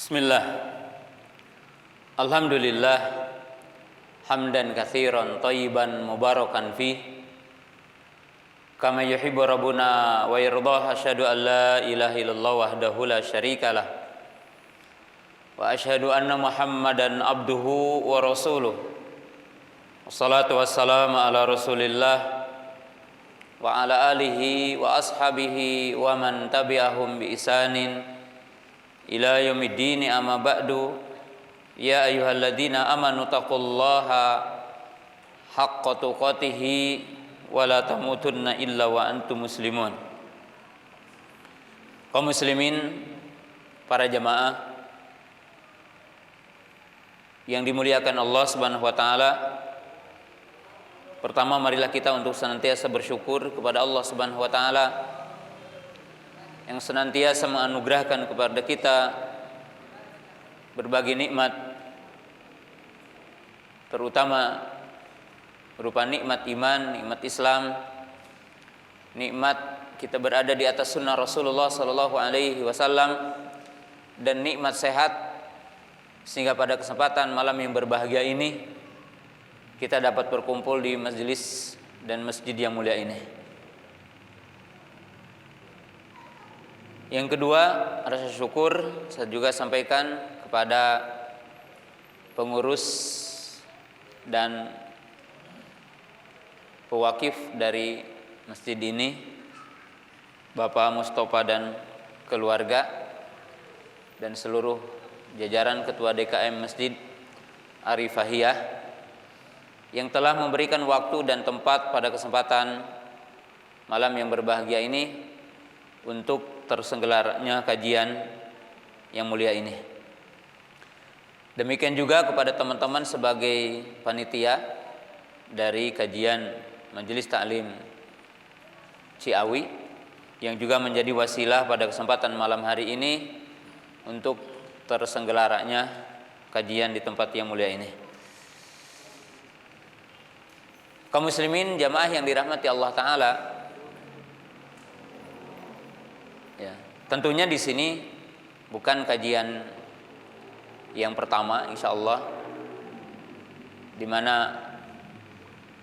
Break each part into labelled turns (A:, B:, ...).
A: Bismillah. Alhamdulillah hamdan katsiran thayyiban mubarakan fi kama yuhibbu rabbuna wa yardah. Asyhadu an la ilaha illallah wahdahu la syarikalah wa asyhadu anna Muhammadan abduhu wa rasuluh. Wassalatu wassalamu ala Rasulillah wa ala alihi wa ashabihi wa man tabi'ahum bi ihsanin ila yaumiddin. Amma ba'du. Ya ayyuhalladzina amanu taqullaha haqqa tuqatih wa la tamutunna illa wa antum muslimun. Kaum muslimin, para jamaah yang dimuliakan Allah Subhanahu wa taala, pertama marilah kita untuk senantiasa bersyukur kepada Allah Subhanahu wa taala yang senantiasa menganugerahkan kepada kita berbagai nikmat, terutama berupa nikmat iman, nikmat Islam, nikmat kita berada di atas sunnah Rasulullah sallallahu alaihi wasallam, dan nikmat sehat, sehingga pada kesempatan malam yang berbahagia ini kita dapat berkumpul di majelis dan masjid yang mulia ini. Yang kedua, rasa syukur saya juga sampaikan kepada pengurus dan pewakif dari masjid ini, Bapak Mustafa dan keluarga, dan seluruh jajaran Ketua DKM Masjid Arifahiyah yang telah memberikan waktu dan tempat pada kesempatan malam yang berbahagia ini untuk terselenggarakannya kajian yang mulia ini. Demikian juga kepada teman-teman sebagai panitia dari kajian Majelis Ta'lim Ciawi yang juga menjadi wasilah pada kesempatan malam hari ini untuk terselenggarakannya kajian di tempat yang mulia ini. Kaum muslimin jamaah yang dirahmati Allah taala, ya, tentunya di sini bukan kajian yang pertama insyaallah, di mana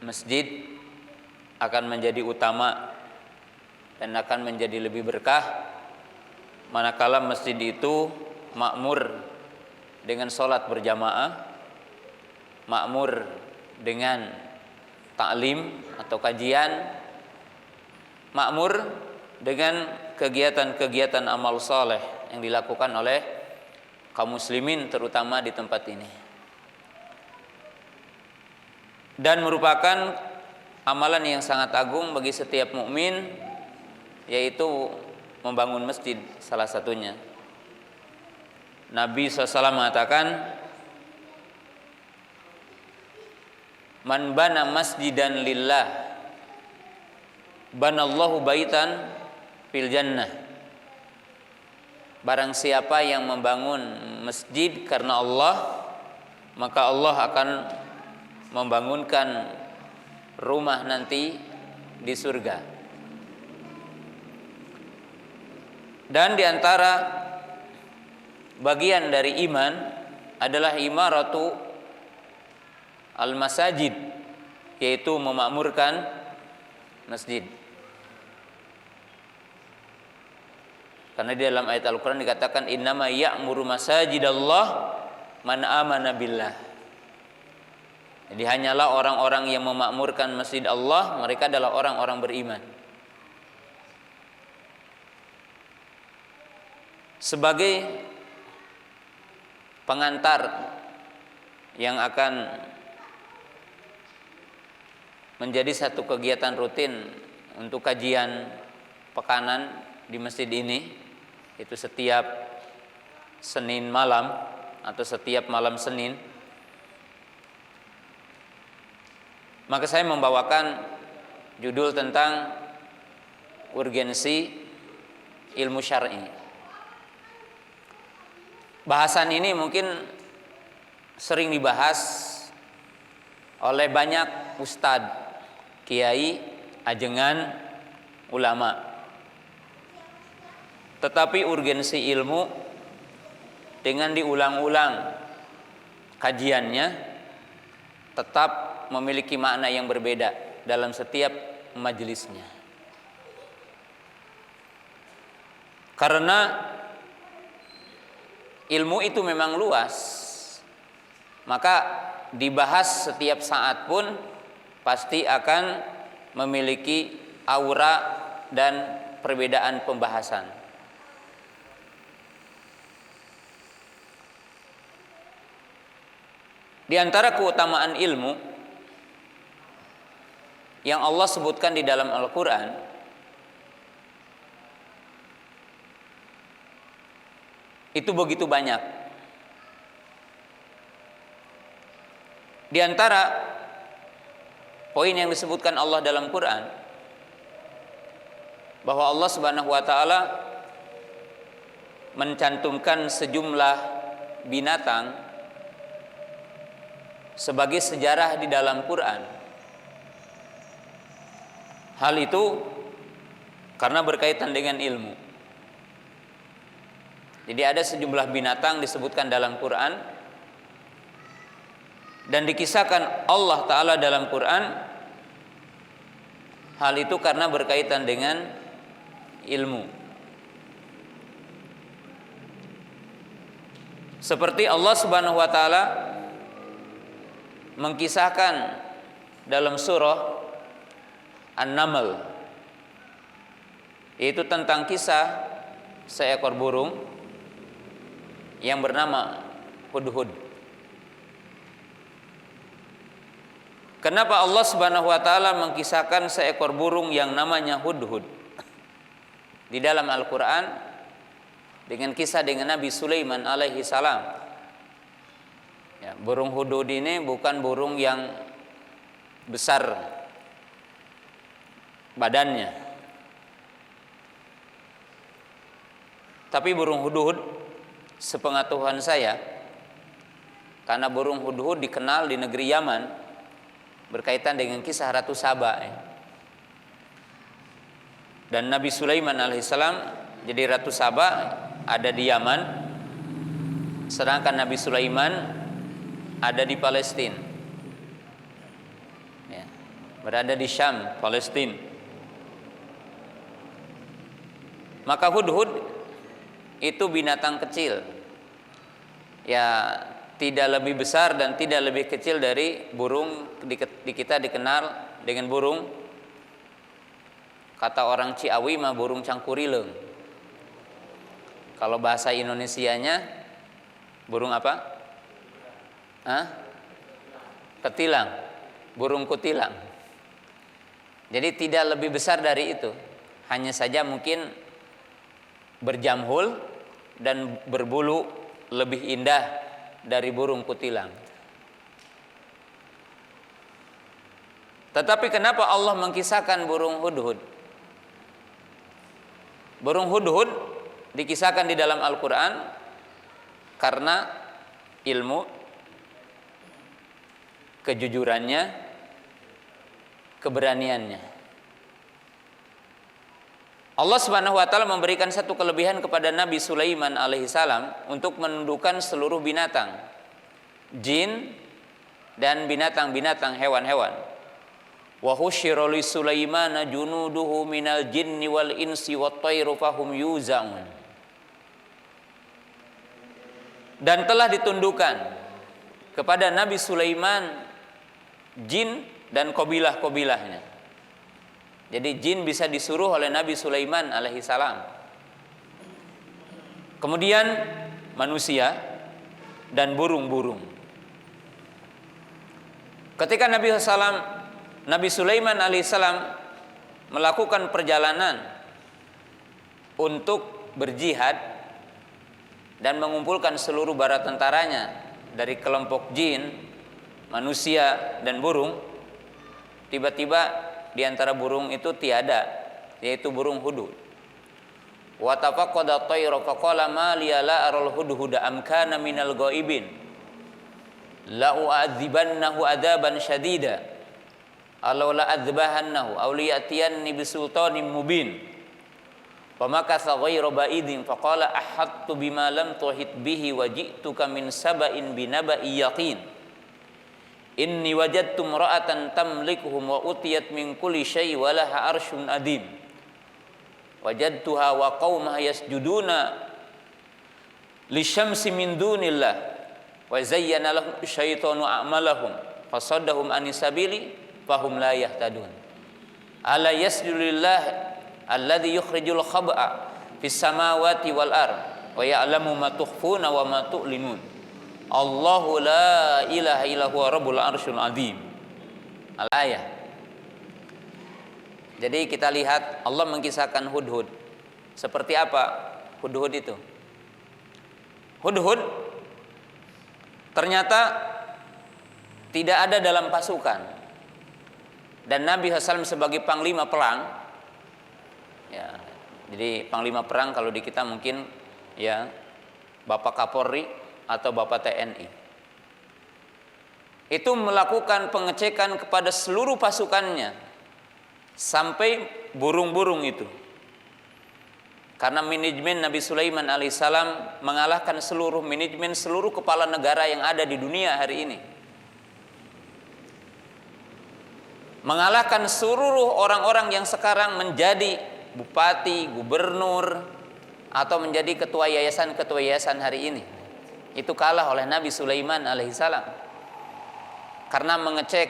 A: masjid akan menjadi utama dan akan menjadi lebih berkah manakala masjid itu makmur dengan sholat berjamaah, makmur dengan taklim atau kajian, makmur dengan kegiatan-kegiatan amal saleh yang dilakukan oleh kaum muslimin terutama di tempat ini, dan merupakan amalan yang sangat agung bagi setiap mukmin, yaitu membangun masjid salah satunya. Nabi SAW mengatakan, man bana masjidan lillah banallahu baitan fil jannah. Barang siapa yang membangun masjid karena Allah, maka Allah akan membangunkan rumah nanti di surga. Dan di antara bagian dari iman adalah imaratu al-masajid, yaitu memakmurkan masjid. Karena di dalam ayat Al-Quran dikatakan innama ya'muru masajidallah man amana billah. Jadi hanyalah orang-orang yang memakmurkan masjid Allah, mereka adalah orang-orang beriman. Sebagai pengantar yang akan menjadi satu kegiatan rutin untuk kajian pekanan di masjid ini, itu setiap Senin malam atau setiap malam Senin, maka saya membawakan judul tentang urgensi ilmu syar'i. Bahasan ini mungkin sering dibahas oleh banyak ustadz, kiai, ajengan, ulama. Tetapi urgensi ilmu dengan diulang-ulang kajiannya tetap memiliki makna yang berbeda dalam setiap majelisnya. Karena ilmu itu memang luas, maka dibahas setiap saat pun pasti akan memiliki aura dan perbedaan pembahasan. Di antara keutamaan ilmu yang Allah sebutkan di dalam Al-Quran, itu begitu banyak. Di antara poin yang disebutkan Allah dalam Quran, bahwa Allah Subhanahu wa taala mencantumkan sejumlah binatang sebagai sejarah di dalam Quran. Hal itu karena berkaitan dengan ilmu. Jadi ada sejumlah binatang disebutkan dalam Quran dan dikisahkan Allah Ta'ala dalam Quran. Hal itu karena berkaitan dengan ilmu. Seperti Allah Subhanahu wa taala mengkisahkan dalam surah An-Naml, yaitu tentang kisah seekor burung yang bernama hudhud. Kenapa Allah Subhanahu wa taala mengkisahkan seekor burung yang namanya hudhud di dalam Al-Qur'an dengan kisah dengan Nabi Sulaiman alaihi salam? Ya, burung hudhud ini bukan burung yang besar badannya, tapi burung hudhud sepengetahuan saya, karena burung hudhud dikenal di negeri Yaman berkaitan dengan kisah Ratu Saba. Dan Nabi Sulaiman alaihissalam jadi Ratu Saba ada di Yaman, sedangkan Nabi Sulaiman ada di Palestina, ya, berada di Syam, Palestina. Maka hudhud itu binatang kecil, ya, tidak lebih besar dan tidak lebih kecil dari burung di kita dikenal dengan burung, kata orang Ciawi mah burung cangkurileng. Kalau bahasa Indonesianya burung apa? Ketilang, burung kutilang. Jadi tidak lebih besar dari itu, hanya saja mungkin berjamhul dan berbulu lebih indah dari burung kutilang. Tetapi kenapa Allah mengkisahkan burung hudhud? Burung hudhud dikisahkan di dalam Al-Quran karena ilmu, kejujurannya, keberaniannya. Allah Subhanahu wa taala memberikan satu kelebihan kepada Nabi Sulaiman alaihissalam untuk menundukkan seluruh binatang, jin dan binatang-binatang hewan-hewan. Wa husyira li Sulaimana junuduhu minal jinni wal insi wat thairu fahum yuzaun. Dan telah ditundukkan kepada Nabi Sulaiman jin dan kabilah-kabilahnya. Jadi jin bisa disuruh oleh Nabi Sulaiman alaihi salam. Kemudian manusia dan burung-burung. Ketika Nabi Sulaiman alaihi salam melakukan perjalanan untuk berjihad dan mengumpulkan seluruh bala tentaranya dari kelompok jin, manusia dan burung, tiba-tiba di antara burung itu tiada, yaitu burung hudhud. Wa tafaqqada at-tayra faqala ma liya la aral hudhuda am kana minal ghaibin la u'adzibannahu adzaban syadida aw la adzbahannahu aw liyatiyanni bisultanin mubin. Famakatha ghairu ba'idin faqala ahattu bima lam tuhit bihi wa ji'tuka min saba'in binaba'i yaqin. Inni wajadtu imra'atan tamlikuhum wa utiyat min kulli syai' wa laha arsyun adim. Wajadtuha wa qaumaha yasjuduna lisyamsi min dunillah wa zayyana lahum syaitanu a'malahum fasaddahum anis sabili fahum la yahtadun. Ala yasjudulillah alladzi yukhrijul khab'a fis samawati wal ard wa ya'lamu ma tukhfuna wa ma tu'linun. Allahu la ilaha illa huwa rabbul arsyil azim. Al-ayah. Jadi kita lihat Allah mengkisahkan Hudhud. Seperti apa Hudhud itu? Hudhud ternyata tidak ada dalam pasukan. Dan Nabi SAW sebagai panglima perang, ya, jadi panglima perang kalau di kita mungkin ya Bapak Kapolri atau Bapak TNI. Itu melakukan pengecekan kepada seluruh pasukannya sampai burung-burung itu. Karena manajemen Nabi Sulaiman alaihissalam mengalahkan seluruh manajemen seluruh kepala negara yang ada di dunia hari ini. Mengalahkan seluruh orang-orang yang sekarang menjadi bupati, gubernur, atau menjadi ketua yayasan hari ini. Itu kalah oleh Nabi Sulaiman alaihissalam. Karena mengecek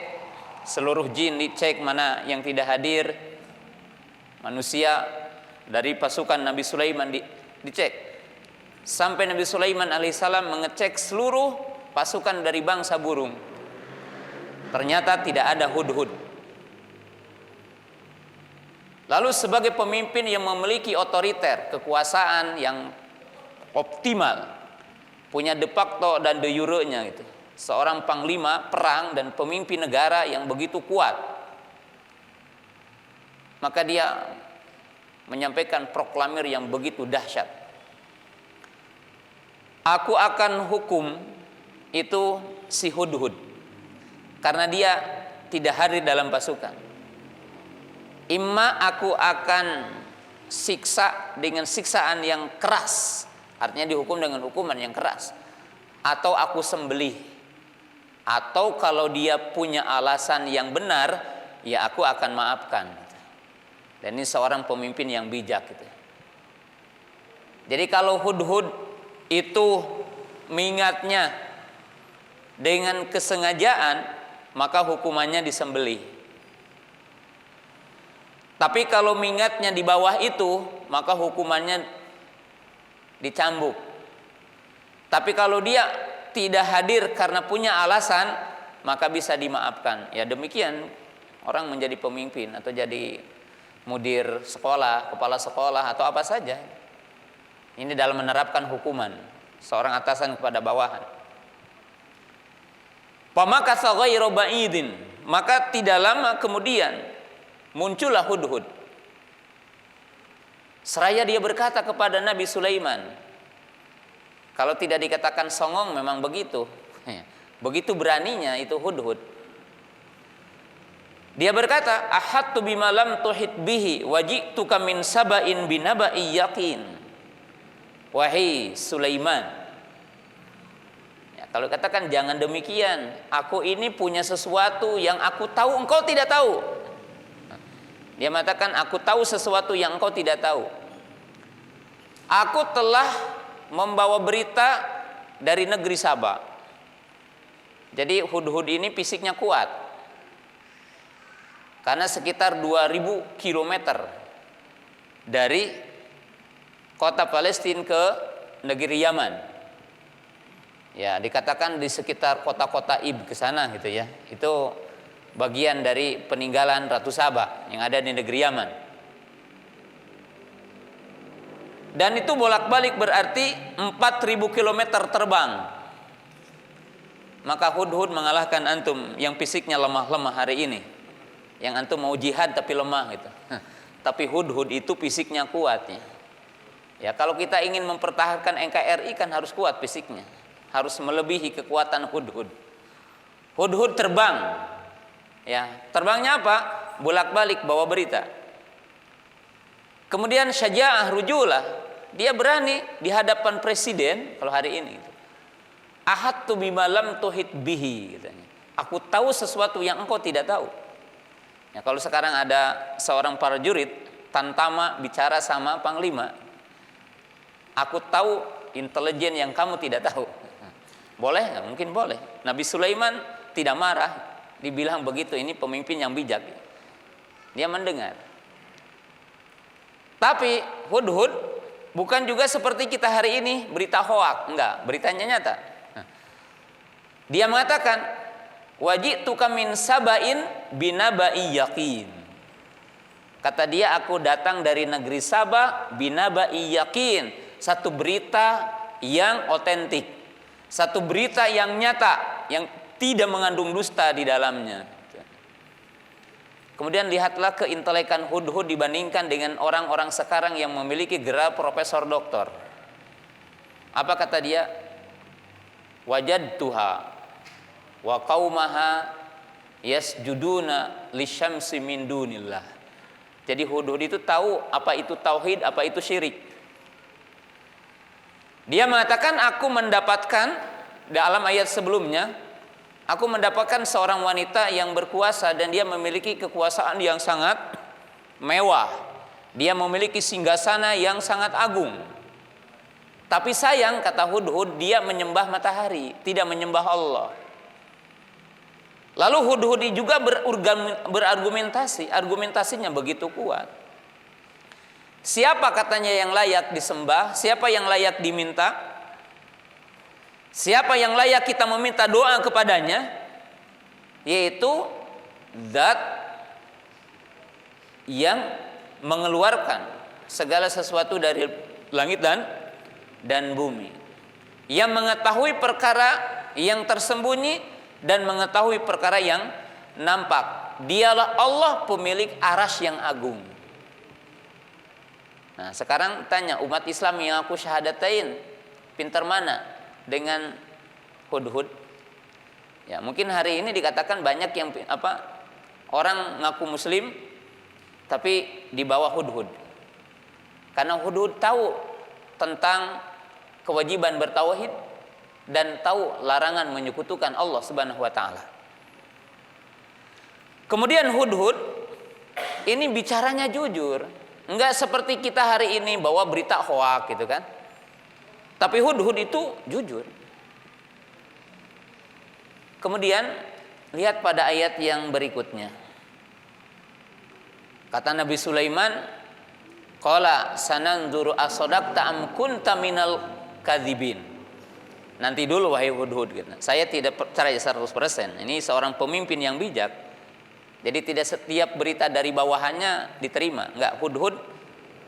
A: seluruh jin, dicek mana yang tidak hadir, manusia dari pasukan Nabi Sulaiman dicek. Sampai Nabi Sulaiman alaihissalam mengecek seluruh pasukan dari bangsa burung. Ternyata tidak ada Hudhud. Lalu sebagai pemimpin yang memiliki otoriter, kekuasaan yang optimal, punya de facto dan de jure-nya gitu. Seorang panglima perang dan pemimpin negara yang begitu kuat. Maka dia menyampaikan proklamir yang begitu dahsyat. Aku akan hukum itu si Hudhud karena dia tidak hadir dalam pasukan. Imma aku akan siksa dengan siksaan yang keras, artinya dihukum dengan hukuman yang keras, atau aku sembelih, atau kalau dia punya alasan yang benar, ya aku akan maafkan. Dan ini seorang pemimpin yang bijak gitu. Jadi kalau Hudhud itu mengingatnya dengan kesengajaan, maka hukumannya disembelih. Tapi kalau mengingatnya di bawah itu, maka hukumannya dicambuk. Tapi kalau dia tidak hadir karena punya alasan, maka bisa dimaafkan. Ya demikian orang menjadi pemimpin atau jadi mudir sekolah, kepala sekolah atau apa saja. Ini dalam menerapkan hukuman seorang atasan kepada bawahan. Famakatha ghairu ba'idin, maka tidak lama kemudian muncullah Hudhud. Seraya dia berkata kepada Nabi Sulaiman. Kalau tidak dikatakan songong memang begitu. Begitu beraninya itu Hudhud. Dia berkata, ahattu bima lam tuhit bihi wa ji'tuka min saba'in binaba'i yaqin. Wahai Sulaiman. Ya, kalau katakan jangan demikian, aku ini punya sesuatu yang aku tahu engkau tidak tahu. Dia mengatakan, aku tahu sesuatu yang engkau tidak tahu. Aku telah membawa berita dari negeri Saba. Jadi Hudhud ini fisiknya kuat. Karena sekitar 2000 km dari kota Palestina ke negeri Yaman. Ya, dikatakan di sekitar kota-kota Ib ke sana gitu ya. Itu bagian dari peninggalan Ratu Saba yang ada di negeri Yaman. Dan itu bolak-balik berarti 4000 km terbang. Maka Hudhud mengalahkan antum yang fisiknya lemah-lemah hari ini. Yang antum mau jihad tapi lemah gitu. Tapi Hudhud itu fisiknya kuat ya. Ya kalau kita ingin mempertahankan NKRI kan harus kuat fisiknya. Harus melebihi kekuatan Hudhud. Hudhud terbang. Ya, terbangnya apa? Bolak-balik bawa berita. Kemudian syaja'ah, rujulah, dia berani di hadapan presiden kalau hari ini. Ahadtu bima lam tuhit bihi, katanya. Aku tahu sesuatu yang engkau tidak tahu. Ya, kalau sekarang ada seorang prajurit tantama bicara sama panglima, aku tahu intelijen yang kamu tidak tahu. Boleh nggak? Mungkin boleh. Nabi Sulaiman tidak marah, dibilang begitu, ini pemimpin yang bijak. Dia mendengar. Tapi Hudhud bukan juga seperti kita hari ini berita hoak, enggak, beritanya nyata. Dia mengatakan, waji'tuka min sabain binaba'i yaqin. Kata dia, aku datang dari negeri Saba binaba'i yaqin, satu berita yang otentik, satu berita yang nyata, yang tidak mengandung dusta di dalamnya. Kemudian lihatlah keintelekan Hudhud dibandingkan dengan orang-orang sekarang yang memiliki gelar profesor doktor. Apa kata dia? Wajadtuha wa qaumaha yasjuduna lisyamsi min dunillah. Jadi Hudhud itu tahu apa itu tauhid, apa itu syirik. Dia mengatakan, aku mendapatkan dalam ayat sebelumnya, aku mendapatkan seorang wanita yang berkuasa dan dia memiliki kekuasaan yang sangat mewah. Dia memiliki singgasana yang sangat agung. Tapi sayang, kata Hudhud, dia menyembah matahari, tidak menyembah Allah. Lalu Hudhud juga berargumentasi, argumentasinya begitu kuat. Siapa katanya yang layak disembah? Siapa yang layak diminta? Siapa yang layak kita meminta doa kepadanya? Yaitu zat yang mengeluarkan segala sesuatu dari langit dan bumi, yang mengetahui perkara yang tersembunyi dan mengetahui perkara yang nampak. Dialah Allah pemilik arasy yang agung. Nah, sekarang tanya umat Islam yang aku syahadatain, pintar mana dengan Hudhud? Ya, mungkin hari ini dikatakan banyak yang orang ngaku muslim tapi di bawah Hudhud. Karena Hudhud tahu tentang kewajiban bertauhid dan tahu larangan menyekutukan Allah Subhanahu wa taala. Kemudian Hudhud ini bicaranya jujur, enggak seperti kita hari ini bawa berita hoak gitu kan. Tapi Hudhud itu jujur. Kemudian lihat pada ayat yang berikutnya. Kata Nabi Sulaiman, qala sananzuru asadaqta am kunta minal kadzibin. Nanti dulu wahai Hudhud gitu. Saya tidak percaya 100%. Ini seorang pemimpin yang bijak. Jadi tidak setiap berita dari bawahannya diterima. Enggak, Hudhud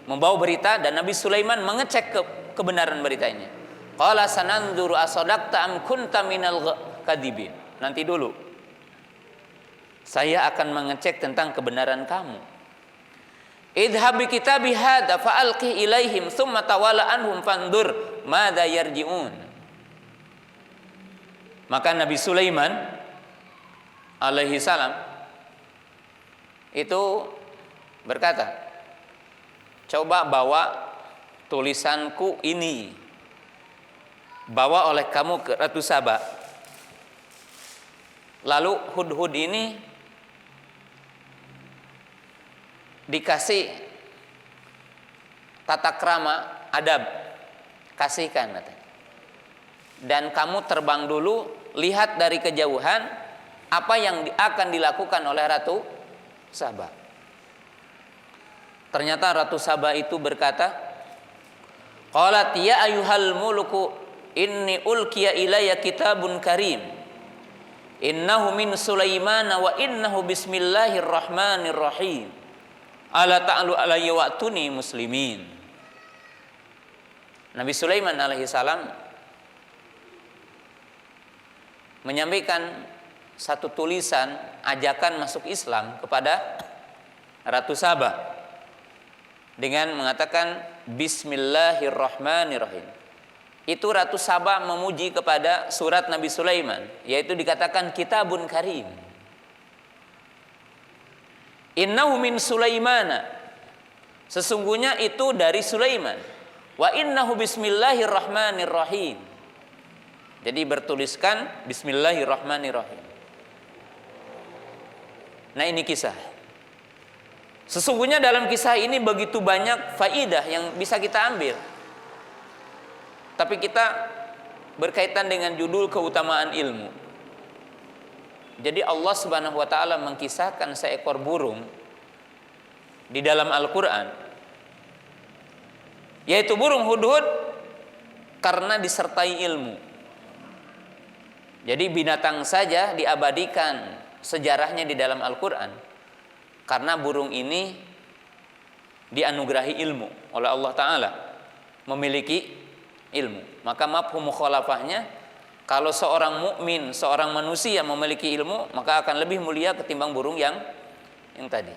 A: membawa berita dan Nabi Sulaiman mengecek kebenaran beritanya. Qala sananzuru asadaqta am kunta minal kadzibin. Nanti dulu. Saya akan mengecek tentang kebenaran kamu. Idhab bi kitabi hadza fa'alqi ilaihim tsumma tawalla anhum fandur madza yarji'un. Maka Nabi Sulaiman alaihi salam itu berkata, coba bawa tulisanku ini, bawa oleh kamu ke Ratu Saba. Lalu Hudhud ini dikasih tata krama, adab, kasihkan katanya. Dan kamu terbang dulu, lihat dari kejauhan apa yang akan dilakukan oleh Ratu Saba. Ternyata Ratu Saba itu berkata, qalat ya ayyuhal muluku inni ulqiya ilayya kitabun karim innahu min Sulaiman wa innahu bismillahirrahmanirrahim ala ta'alu alayya wa'tuni muslimin. Nabi Sulaiman alaihi salam menyampaikan satu tulisan ajakan masuk Islam kepada Ratu Saba dengan mengatakan bismillahirrahmanirrahim. Itu Ratu Saba memuji kepada surat Nabi Sulaiman, yaitu dikatakan kitabun karim. Innahu min Sulaimana, Sesungguhnya itu dari Sulaiman. Wa innahu bismillahirrahmanirrahim. Jadi bertuliskan bismillahirrahmanirrahim. Nah, ini kisah. Sesungguhnya dalam kisah ini begitu banyak faidah yang bisa kita ambil. Tapi kita berkaitan dengan judul keutamaan ilmu. Jadi Allah Subhanahu wa taala mengkisahkan seekor burung di dalam Al-Qur'an, yaitu burung hudhud, karena disertai ilmu. Jadi binatang saja diabadikan sejarahnya di dalam Al-Qur'an karena burung ini dianugerahi ilmu oleh Allah taala, memiliki ilmu. Maka mafhum mukhalafahnya, kalau seorang mukmin, seorang manusia memiliki ilmu, maka akan lebih mulia ketimbang burung yang tadi.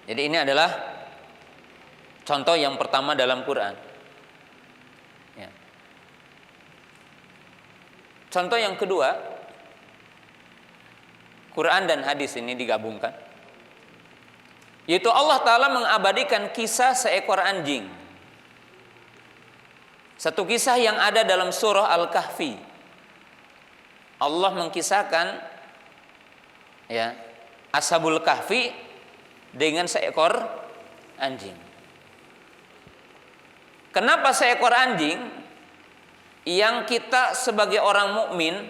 A: Jadi ini adalah contoh yang pertama dalam Quran. Ya. Contoh yang kedua, Quran dan hadis ini digabungkan, yaitu Allah Ta'ala mengabadikan kisah seekor anjing. Satu kisah yang ada dalam surah Al-Kahfi. Allah mengkisahkan ya, Ashabul Kahfi dengan seekor anjing. Kenapa seekor anjing? Yang kita sebagai orang mukmin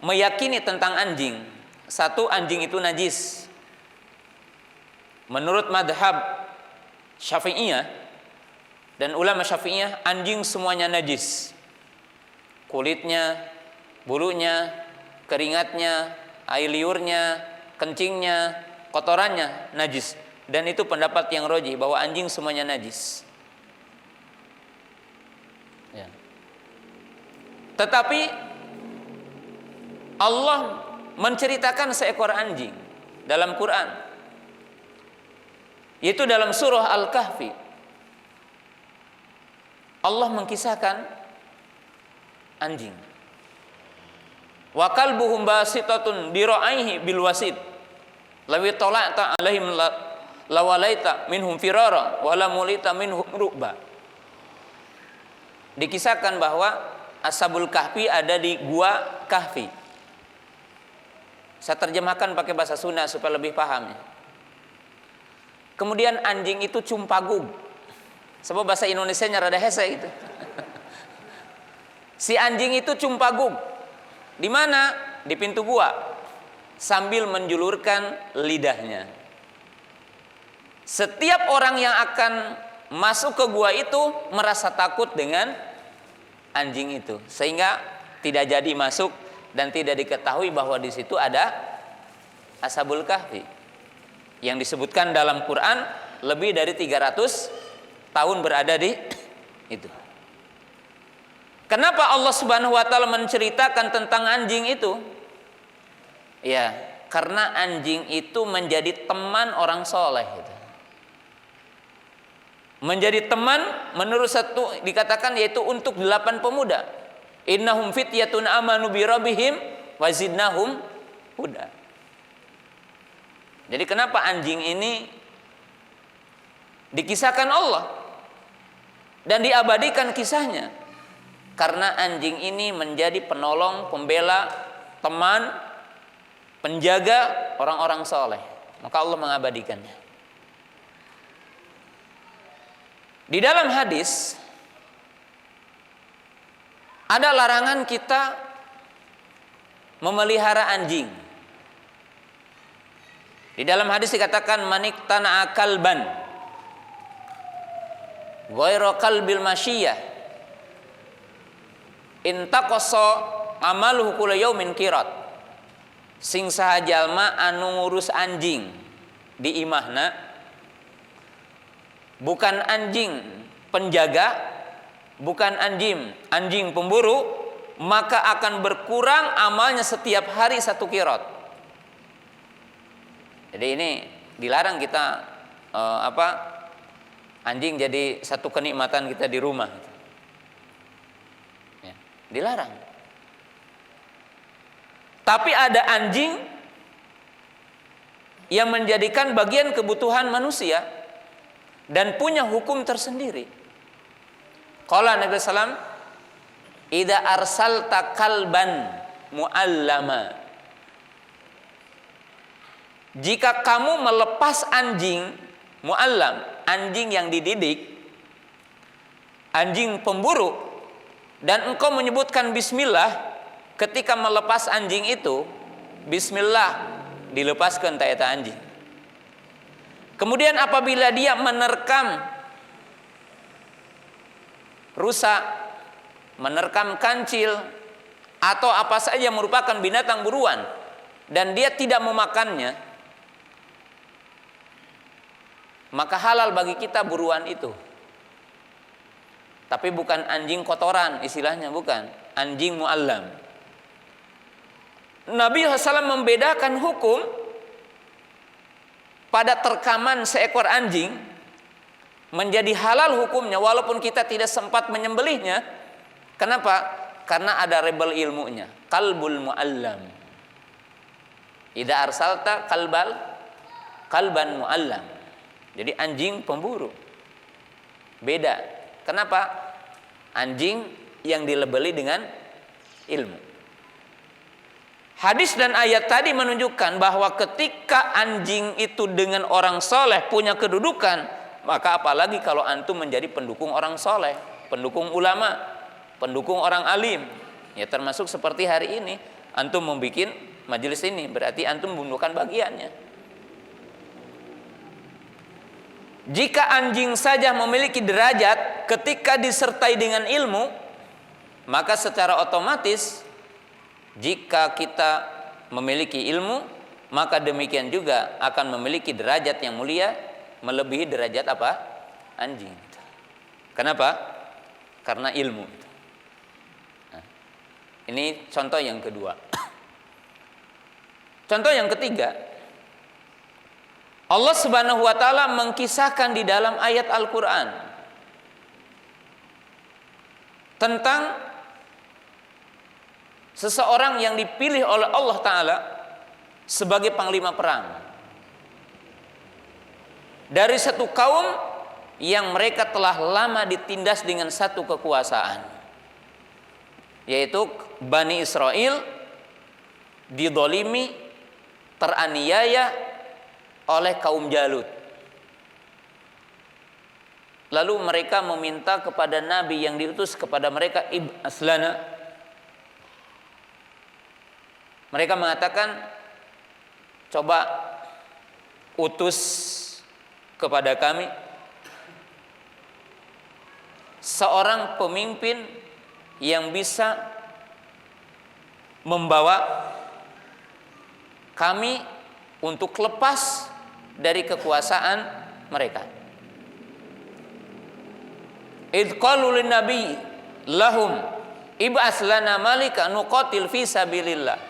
A: meyakini tentang anjing. Satu, anjing itu najis. Menurut madhab Syafi'iyah dan ulama Syafi'iyah, anjing semuanya najis. Kulitnya, bulunya, keringatnya, air liurnya, kencingnya, kotorannya najis. Dan itu pendapat yang rajih bahwa anjing semuanya najis. Ya. Tetapi Allah menceritakan seekor anjing dalam Quran, yaitu dalam surah Al-Kahfi. Allah mengkisahkan anjing. Wa kalbuhum basitatun dira'aihi bil wasid. Lawi tala'ta alaihim lawalaita minhum firara wa lamulita minhum ru'ba. Dikisahkan bahwa Ashabul Kahfi ada di gua Kahfi. Saya terjemahkan pakai bahasa Sunda supaya lebih paham ya. Kemudian anjing itu cumpagug. Sebab bahasa Indonesianya rada hese itu. Si anjing itu cumpagug. Di mana? Di pintu gua. Sambil menjulurkan lidahnya. Setiap orang yang akan masuk ke gua itu merasa takut dengan anjing itu, sehingga tidak jadi masuk dan tidak diketahui bahwa di situ ada Ashabul Kahfi yang disebutkan dalam Quran lebih dari 300 tahun berada di itu. Kenapa Allah Subhanahu wa taala menceritakan tentang anjing itu? Ya, karena anjing itu menjadi teman orang soleh gitu. Menjadi teman menurut satu dikatakan yaitu untuk 8 pemuda. Innahum fityatun amanu bi rabbihim wa zidnahum huda. Jadi kenapa anjing ini dikisahkan Allah dan diabadikan kisahnya? Karena anjing ini menjadi penolong, pembela, teman, penjaga orang-orang soleh. Maka Allah mengabadikannya. Di dalam hadis ada larangan kita memelihara anjing. Di dalam hadis dikatakan maniktana kalban ghairu kalbil masyiyah intaqasa amaluhu kullu yaumin qirat. Sing saha jalma anu ngurus anjing di imahna bukan anjing penjaga, bukan anjing pemburu, maka akan berkurang amalnya setiap hari 1 qirat. Jadi ini dilarang kita anjing jadi satu kenikmatan kita di rumah. Ya, dilarang. Tapi ada anjing yang menjadikan bagian kebutuhan manusia dan punya hukum tersendiri. Qala Nabi sallam, "Idza arsalta kalban muallama." Jika kamu melepas anjing muallam, anjing yang dididik, anjing pemburu, dan engkau menyebutkan bismillah ketika melepas anjing itu, bismillah, dilepaskan taeta anjing. Kemudian apabila dia menerkam rusa, menerkam kancil, atau apa saja yang merupakan binatang buruan, dan dia tidak memakannya, maka halal bagi kita buruan itu. Tapi bukan anjing kotoran, istilahnya bukan, anjing muallam. Nabi SAW membedakan hukum pada terkaman seekor anjing menjadi halal hukumnya walaupun kita tidak sempat menyembelihnya. Kenapa? Karena ada rebel ilmunya, kalbul muallam. Idza arsalta kalban muallam. Jadi anjing pemburu. Beda. Kenapa? Anjing yang dilebeli dengan ilmu. Hadis dan ayat tadi menunjukkan bahwa ketika anjing itu dengan orang soleh punya kedudukan, maka apalagi kalau antum menjadi pendukung orang soleh, pendukung ulama, pendukung orang alim. Ya termasuk seperti hari ini, antum membuat majelis ini, berarti antum membutuhkan bagiannya. Jika anjing saja memiliki derajat ketika disertai dengan ilmu, maka secara otomatis jika kita memiliki ilmu, maka demikian juga akan memiliki derajat yang mulia melebihi derajat apa? Anjing. Kenapa? Karena ilmu. Nah, ini contoh yang kedua. Contoh yang ketiga, Allah Subhanahu wa taala mengkisahkan di dalam ayat Al-Qur'an tentang seseorang yang dipilih oleh Allah Ta'ala sebagai panglima perang dari satu kaum yang mereka telah lama ditindas dengan satu kekuasaan, yaitu Bani Israel didolimi, teraniaya oleh kaum Jalut. Lalu mereka meminta kepada Nabi yang diutus kepada mereka, ib'ats lana. Mereka mengatakan, coba utus kepada kami seorang pemimpin yang bisa membawa kami untuk lepas dari kekuasaan mereka. Idh qalu lin-nabi lahum ib'ats lana malika nuqatil fi sabilillah.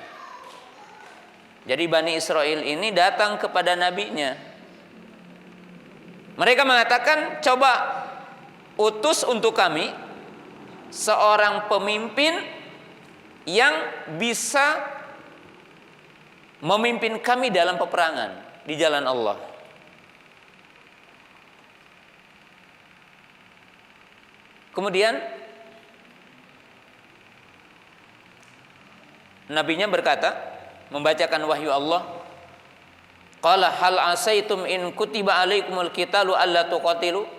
A: Jadi Bani Israel ini datang kepada nabinya. Mereka mengatakan, coba utus untuk kami seorang pemimpin yang bisa memimpin kami dalam peperangan di jalan Allah. Kemudian nabinya berkata, membacakan wahyu Allah, qala hal asaitum in kutiba alaikumul qitalu alla tuqatilu.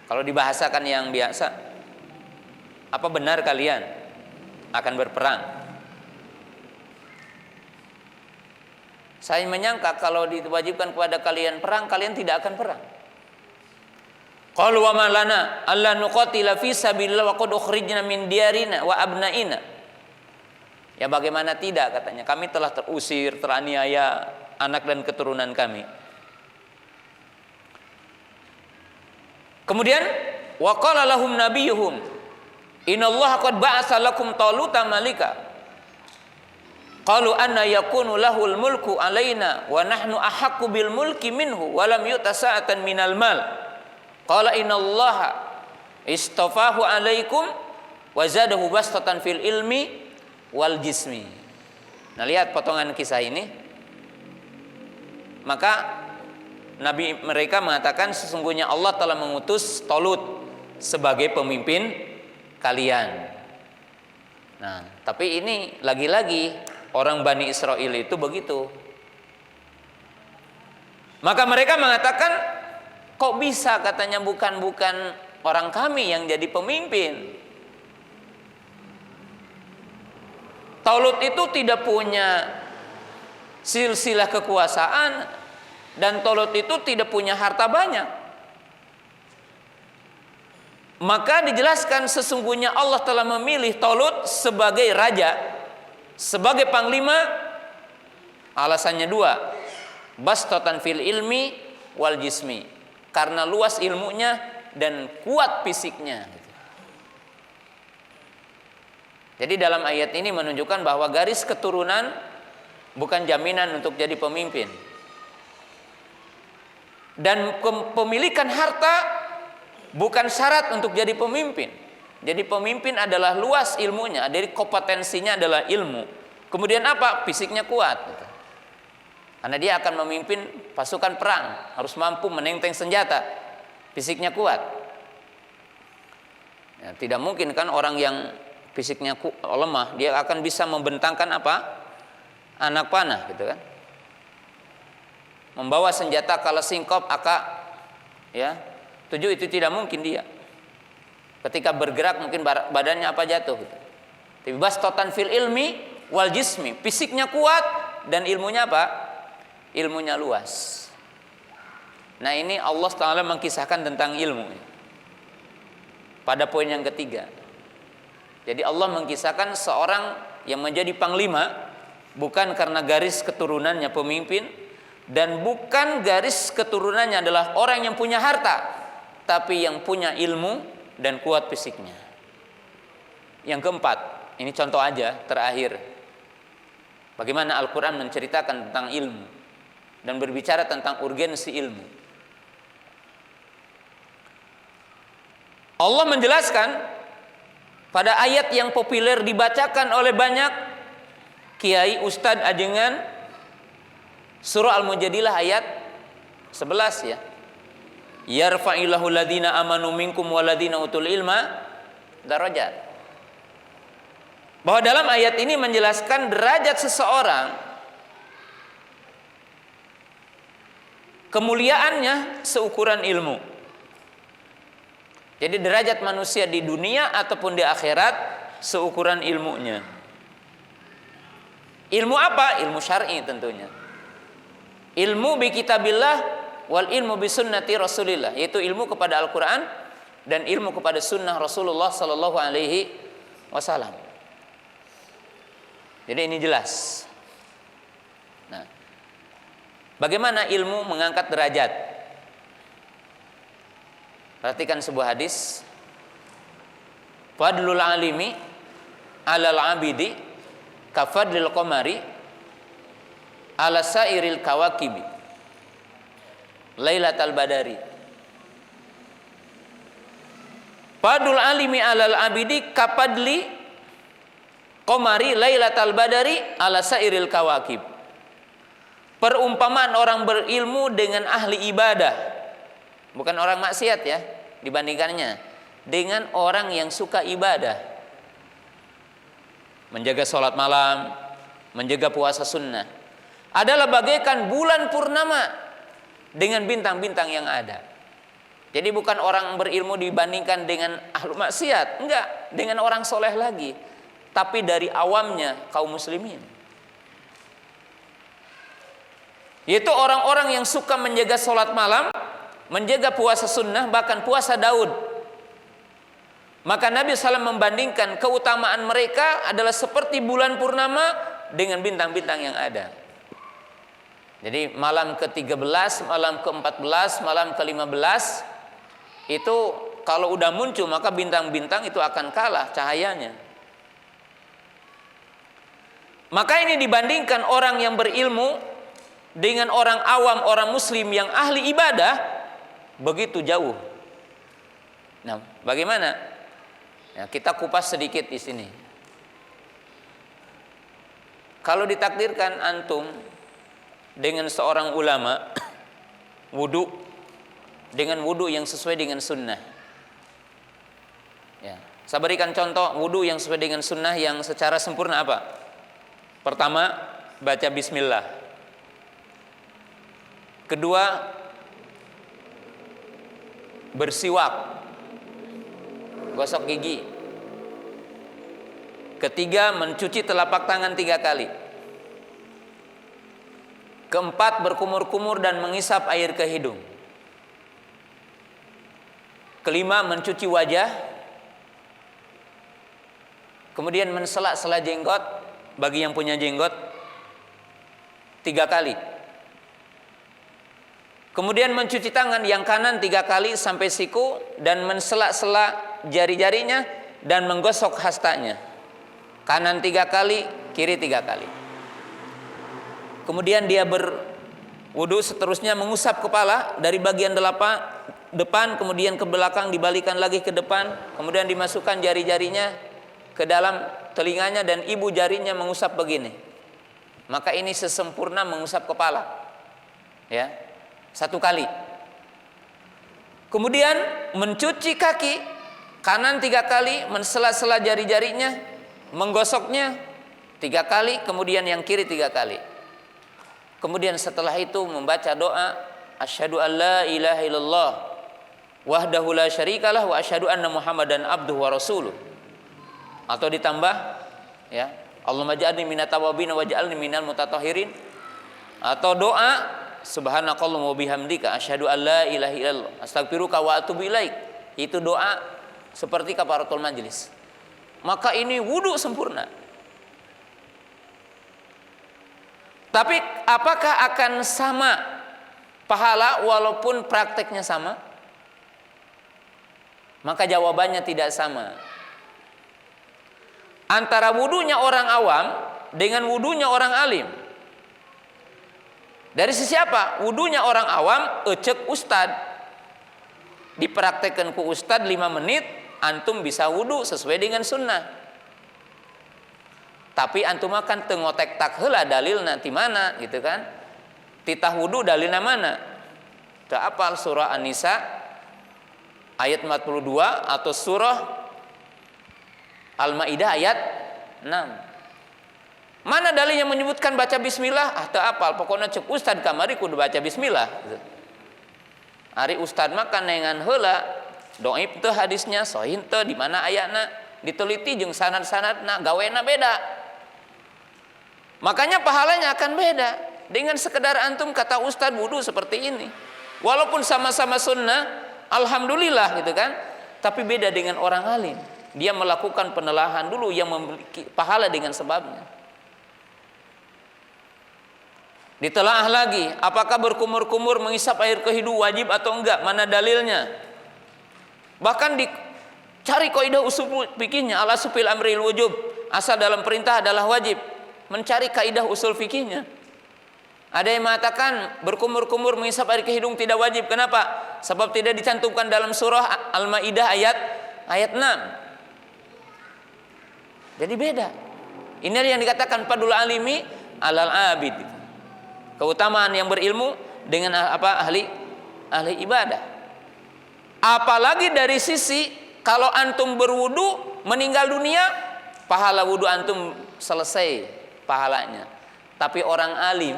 A: Kalau dibahasakan yang biasa, apa benar kalian akan berperang? Saya menyangka kalau diwajibkan kepada kalian perang, kalian tidak akan perang. Qalu wa ma lana alla nuqatila fi sabilillah wa qad ukhrijna min diyarina wa abnaina. Ya bagaimana tidak, katanya, kami telah terusir, teraniaya anak dan keturunan kami. Kemudian wa qala lahum nabiyuhum innallaha qad ba'atsa lakum taluta malika. Qalu anna yakunu lahul mulku alaina wa nahnu ahaqqu bil mulki minhu wa lam yu'ta sa'atan minal mal. Qala innallaha istafahu alaikum wa zadahu bastatan fil ilmi wal jismi. Nah, lihat potongan kisah ini. Maka Nabi mereka mengatakan sesungguhnya Allah telah mengutus Talut sebagai pemimpin kalian. Nah, tapi ini lagi-lagi orang Bani Israel itu begitu. Maka mereka mengatakan, kok bisa katanya bukan orang kami yang jadi pemimpin. Talut itu tidak punya silsilah kekuasaan dan Talut itu tidak punya harta banyak. Maka dijelaskan sesungguhnya Allah telah memilih Talut sebagai raja, sebagai panglima. Alasannya dua, bastatan fil ilmi wal jismi, karena luas ilmunya dan kuat fisiknya. Jadi dalam ayat ini menunjukkan bahwa garis keturunan bukan jaminan untuk jadi pemimpin. Dan kepemilikan harta bukan syarat untuk jadi pemimpin. Jadi pemimpin adalah luas ilmunya, jadi kompetensinya adalah ilmu. Kemudian apa? Fisiknya kuat. Karena dia akan memimpin pasukan perang, harus mampu menenteng senjata. Fisiknya kuat. Ya, tidak mungkin kan orang yang fisiknya lemah, dia akan bisa membentangkan apa? Anak panah gitu kan. Membawa senjata kalashnikov AK, ya, 7 itu tidak mungkin dia. Ketika bergerak mungkin badannya apa jatuh gitu. Tapi bastatan fil ilmi wal jismi, fisiknya kuat dan ilmunya apa? Ilmunya luas. Nah, ini Allah Taala mengkisahkan tentang ilmu pada poin yang ketiga. Jadi Allah mengkisahkan seorang yang menjadi panglima bukan karena garis keturunannya pemimpin, dan bukan garis keturunannya adalah orang yang punya harta, tapi yang punya ilmu dan kuat fisiknya. Yang keempat, ini contoh aja terakhir, bagaimana Al-Quran menceritakan tentang ilmu dan berbicara tentang urgensi ilmu. Allah menjelaskan pada ayat yang populer dibacakan oleh banyak kiai, ustadz, ajengan, surah Al-Mujadilah ayat 11 ya. Yarfa'illahu ladina amanu minkum waladina utul ilma darajat. Bahwa dalam ayat ini menjelaskan derajat seseorang, kemuliaannya seukuran ilmu. Jadi derajat manusia di dunia ataupun di akhirat seukuran ilmunya. Ilmu apa? Ilmu syar'i tentunya. Ilmu bi kitabillah wal ilmu bi sunnati Rasulillah, yaitu ilmu kepada Al-Qur'an dan ilmu kepada sunnah Rasulullah sallallahu alaihi wasallam. Jadi ini jelas. Nah, bagaimana ilmu mengangkat derajat? Perhatikan sebuah hadis. Fadlul alimi 'alal 'abidi kafadlil qamari 'ala sairil kawakibi lailatal badari. Fadlul alimi 'alal 'abidi kafadli qamari lailatal badari 'ala sairil kawakib. Perumpamaan orang berilmu dengan ahli ibadah, bukan orang maksiat ya, dibandingkannya dengan orang yang suka ibadah, menjaga sholat malam, menjaga puasa sunnah, adalah bagaikan bulan purnama dengan bintang-bintang yang ada. Jadi bukan orang berilmu dibandingkan dengan ahlu maksiat, enggak, dengan orang soleh lagi, tapi dari awamnya kaum muslimin, yaitu orang-orang yang suka menjaga sholat malam, menjaga puasa sunnah, bahkan puasa Daud. Maka Nabi SAW membandingkan keutamaan mereka adalah seperti bulan purnama dengan bintang-bintang yang ada. Jadi malam ke-13, malam ke-14, malam ke-15 itu kalau udah muncul maka bintang-bintang itu akan kalah cahayanya. Maka ini dibandingkan orang yang berilmu dengan orang awam, orang muslim yang ahli ibadah, begitu jauh. Nah, bagaimana? Ya, kita kupas sedikit di sini. Kalau ditakdirkan antum dengan seorang ulama wudu dengan wudu yang sesuai dengan sunnah. Ya, saya berikan contoh wudu yang sesuai dengan sunnah yang secara sempurna apa? Pertama, baca bismillah. Kedua, bersiwak, gosok gigi. Ketiga, mencuci telapak tangan 3 kali. Keempat, berkumur-kumur dan mengisap air ke hidung. Kelima, mencuci wajah. Kemudian mensela-sela jenggot bagi yang punya jenggot 3 kali. Kemudian mencuci tangan yang kanan 3 kali sampai siku dan mensela-sela jari-jarinya dan menggosok hastanya. Kanan 3 kali, kiri 3 kali. Kemudian dia berwudu, seterusnya mengusap kepala dari bagian depan, kemudian ke belakang, dibalikan lagi ke depan, kemudian dimasukkan jari-jarinya ke dalam telinganya dan ibu jarinya mengusap begini. Maka ini sesempurna mengusap kepala. Ya, 1 kali. Kemudian mencuci kaki kanan 3 kali, mensela-sela jari-jarinya, menggosoknya 3 kali, kemudian yang kiri 3 kali. Kemudian setelah itu membaca doa asyhadu alla ilaha illallah wahdahu la syarikalah wa asyhadu anna muhammadan abduhu wa rasuluh. Atau ditambah ya, Allahumma ja'alni minat tawabin wa ja'alni minal mutatahhirin. Atau doa subhanakallahumma wa bihamdika asyhadu an la ilaha illallah astaghfiruka wa atubu ilaik. Itu doa seperti kafaratul majlis. Maka ini wudu sempurna. Tapi apakah akan sama pahala walaupun prakteknya sama? Maka jawabannya tidak sama. Antara wudunya orang awam dengan wudunya orang alim. Dari sisi apa? Wudunya orang awam, cek ustad. Dipraktekkan ku ustad 5 menit, antum bisa wudu sesuai dengan sunnah. Tapi antum akan tengotek tak heula dalil nanti mana gitu kan? Titah wudu dalilna mana? Teu apal surah An-Nisa ayat 42 atau surah Al-Maidah ayat 6. Mana dalilnya menyebutkan baca bismillah? Teu apal, pokoknya cek ustad kamari kudu baca bismillah gitu. Ari ustad mah kanengan heula dhaif teu hadisnya, sahih teu di mana ayatna, diteliti jeung sanad-sanadna, gawena beda. Makanya pahalanya akan beda dengan sekedar antum kata ustaz wudu seperti ini. Walaupun sama-sama sunnah, alhamdulillah gitu kan. Tapi beda dengan orang alim. Dia melakukan penelahan dulu yang memiliki pahala dengan sebabnya. Ditelaah lagi, apakah berkumur-kumur mengisap air ke hidung wajib atau enggak? Mana dalilnya? Bahkan dicari kaidah usul fikihnya, ala supil amril wujub. Asal dalam perintah adalah wajib. Mencari kaidah usul fikihnya. Ada yang mengatakan berkumur-kumur mengisap air ke hidung tidak wajib. Kenapa? Sebab tidak dicantumkan dalam surah Al-Maidah ayat 6. Jadi beda. Ini yang dikatakan padul alimi alal abid. Keutamaan yang berilmu dengan ahli ibadah. Apalagi dari sisi kalau antum berwudu meninggal dunia, pahala wudu antum selesai pahalanya. Tapi orang alim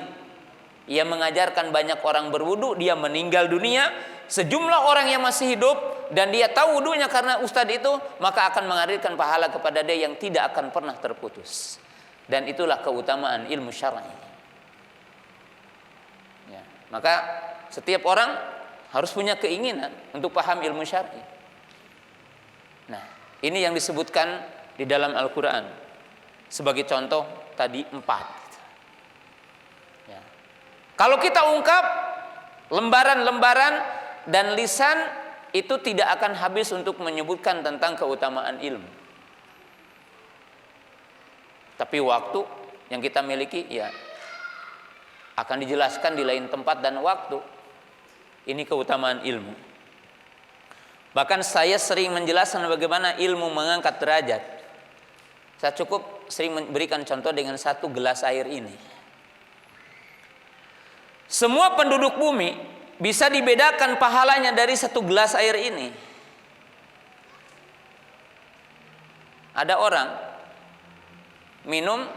A: ia mengajarkan banyak orang berwudu, dia meninggal dunia, sejumlah orang yang masih hidup dan dia tahu wudunya karena ustadz itu, maka akan mengarirkan pahala kepada dia yang tidak akan pernah terputus. Dan itulah keutamaan ilmu syar'i. Ya, maka setiap orang harus punya keinginan untuk paham ilmu syar'i. Nah, ini yang disebutkan di dalam Al-Qur'an. Sebagai contoh tadi 4. Ya. Kalau kita ungkap lembaran-lembaran dan lisan itu tidak akan habis untuk menyebutkan tentang keutamaan ilmu. Tapi waktu yang kita miliki ya akan dijelaskan di lain tempat dan waktu. Ini keutamaan ilmu. Bahkan saya sering menjelaskan bagaimana ilmu mengangkat derajat. Saya cukup sering memberikan contoh dengan 1 gelas air ini. Semua penduduk bumi bisa dibedakan pahalanya dari satu gelas air ini. Ada orang minum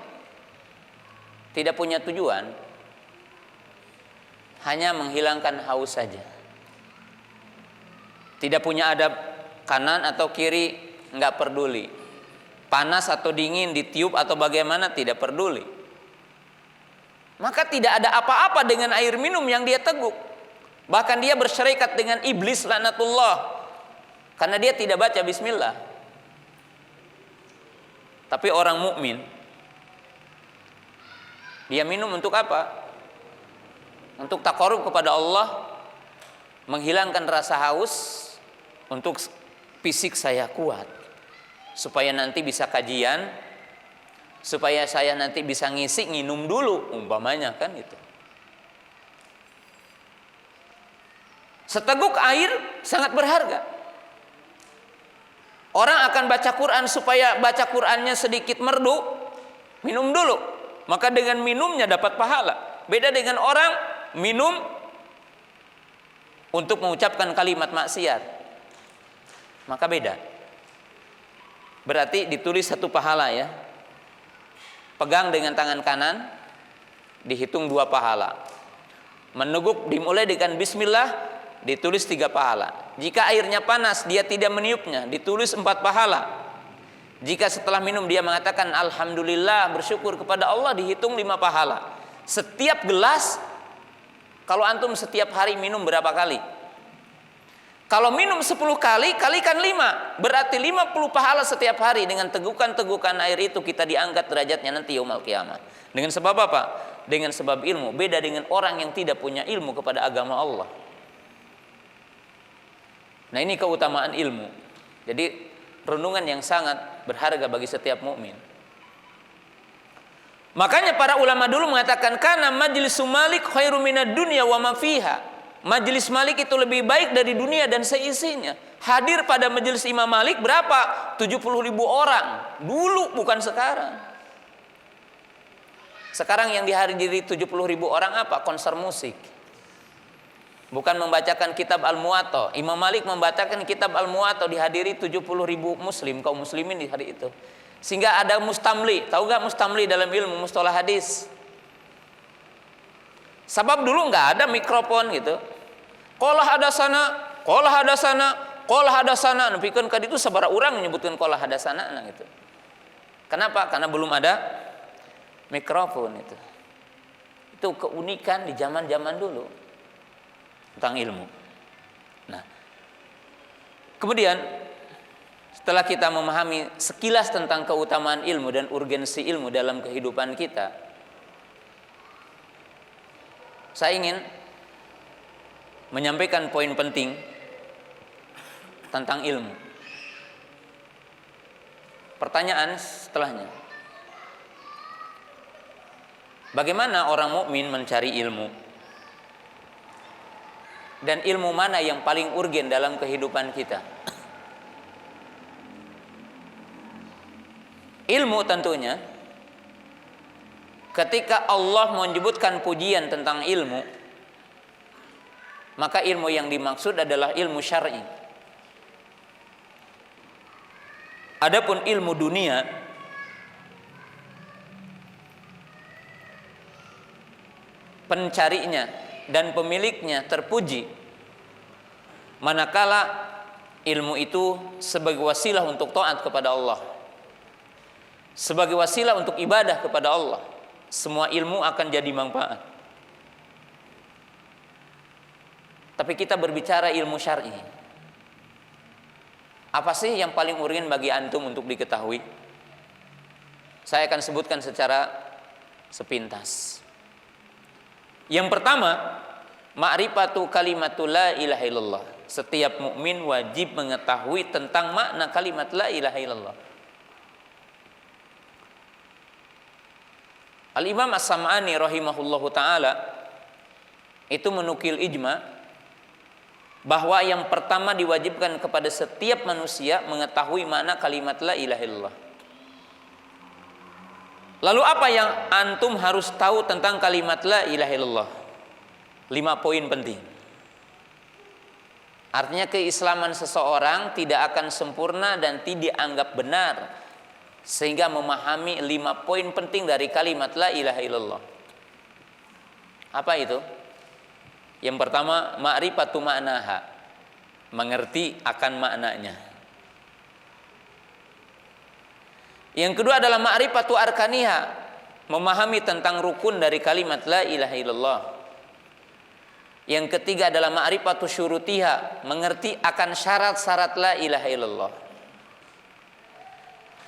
A: tidak punya tujuan, hanya menghilangkan haus saja. Tidak punya adab kanan atau kiri, nggak peduli. Panas atau dingin, ditiup atau bagaimana, tidak peduli. Maka tidak ada apa-apa dengan air minum yang dia teguk. Bahkan dia bersyarikat dengan iblis laknatullah karena dia tidak baca bismillah. Tapi orang mukmin, dia minum untuk apa? Untuk taqarrub kepada Allah, menghilangkan rasa haus, untuk fisik saya kuat, supaya nanti bisa kajian, supaya saya nanti bisa ngisi, nginum dulu, umpamanya kan itu. Seteguk air sangat berharga. Orang akan baca Quran, supaya baca Qurannya sedikit merdu, minum dulu. Maka dengan minumnya dapat pahala. Beda dengan orang minum untuk mengucapkan kalimat maksiat, maka beda. Berarti ditulis satu pahala ya. Pegang dengan tangan kanan, dihitung 2 pahala. Meneguk dimulai dengan bismillah, ditulis 3 pahala. Jika airnya panas dia tidak meniupnya, ditulis 4 pahala. Jika setelah minum dia mengatakan alhamdulillah, bersyukur kepada Allah, dihitung 5 pahala. Setiap gelas, kalau antum setiap hari minum berapa kali? Kalau minum 10 kali, kalikan 5, berarti 50 pahala setiap hari. Dengan tegukan-tegukan air itu kita diangkat derajatnya nanti yaumul qiyamah. Dengan sebab apa? Dengan sebab ilmu. Beda dengan orang yang tidak punya ilmu kepada agama Allah. Nah, ini keutamaan ilmu. Jadi renungan yang sangat berharga bagi setiap mukmin. Makanya para ulama dulu mengatakan kana majlisu malik khairu minad dunya wa ma fiha. Majelis Malik itu lebih baik dari dunia dan seisinya. Hadir pada majelis Imam Malik berapa? 70.000 orang. Dulu, bukan sekarang. Sekarang yang dihadiri 70.000 orang apa? Konser musik. Bukan membacakan kitab Al-Muwatta. Imam Malik membacakan kitab Al-Muwatta, dihadiri 70.000 muslim, kaum muslimin di hari itu. Sehingga ada mustamli. Tahu gak mustamli dalam ilmu mustalah hadis? Sebab dulu nggak ada mikrofon gitu. Qolah hadasana, qolah hadasana, qolah hadasana. Nepikeun ka ditu sabaraha urang menyebutkan qolah hadasana gitu. Kenapa? Karena belum ada mikrofon itu. Itu keunikan di zaman-zaman dulu tentang ilmu. Nah, kemudian setelah kita memahami sekilas tentang keutamaan ilmu dan urgensi ilmu dalam kehidupan kita, saya ingin menyampaikan poin penting tentang ilmu. Pertanyaan setelahnya, bagaimana orang mukmin mencari ilmu? Dan ilmu mana yang paling urgen dalam kehidupan kita? Ilmu tentunya, ketika Allah menyebutkan pujian tentang ilmu, maka ilmu yang dimaksud adalah ilmu syar'i. Adapun ilmu dunia, pencarinya dan pemiliknya terpuji manakala ilmu itu sebagai wasilah untuk taat kepada Allah, sebagai wasilah untuk ibadah kepada Allah. Semua ilmu akan jadi manfaat. Tapi kita berbicara ilmu syar'i. Apa sih yang paling urgen bagi antum untuk diketahui? Saya akan sebutkan secara sepintas. Yang pertama, ma'rifatu kalimatul la ilaha illallah. Setiap mukmin wajib mengetahui tentang makna kalimat la ilaha illallah. Al-Imam As-Sam'ani rahimahullahu ta'ala itu menukil ijma bahwa yang pertama diwajibkan kepada setiap manusia mengetahui makna kalimat la ilaha illallah. Lalu apa yang antum harus tahu tentang kalimat la ilaha illallah? 5 poin penting. Artinya keislaman seseorang tidak akan sempurna dan tidak dianggap benar sehingga memahami 5 poin penting dari kalimat la ilaha illallah. Apa itu? Yang pertama, ma'rifatu ma'naha, mengerti akan maknanya. Yang kedua adalah ma'rifatu arkaniha, memahami tentang rukun dari kalimat la ilaha illallah. Yang ketiga adalah ma'rifatu syurutiha, mengerti akan syarat-syarat la ilaha illallah.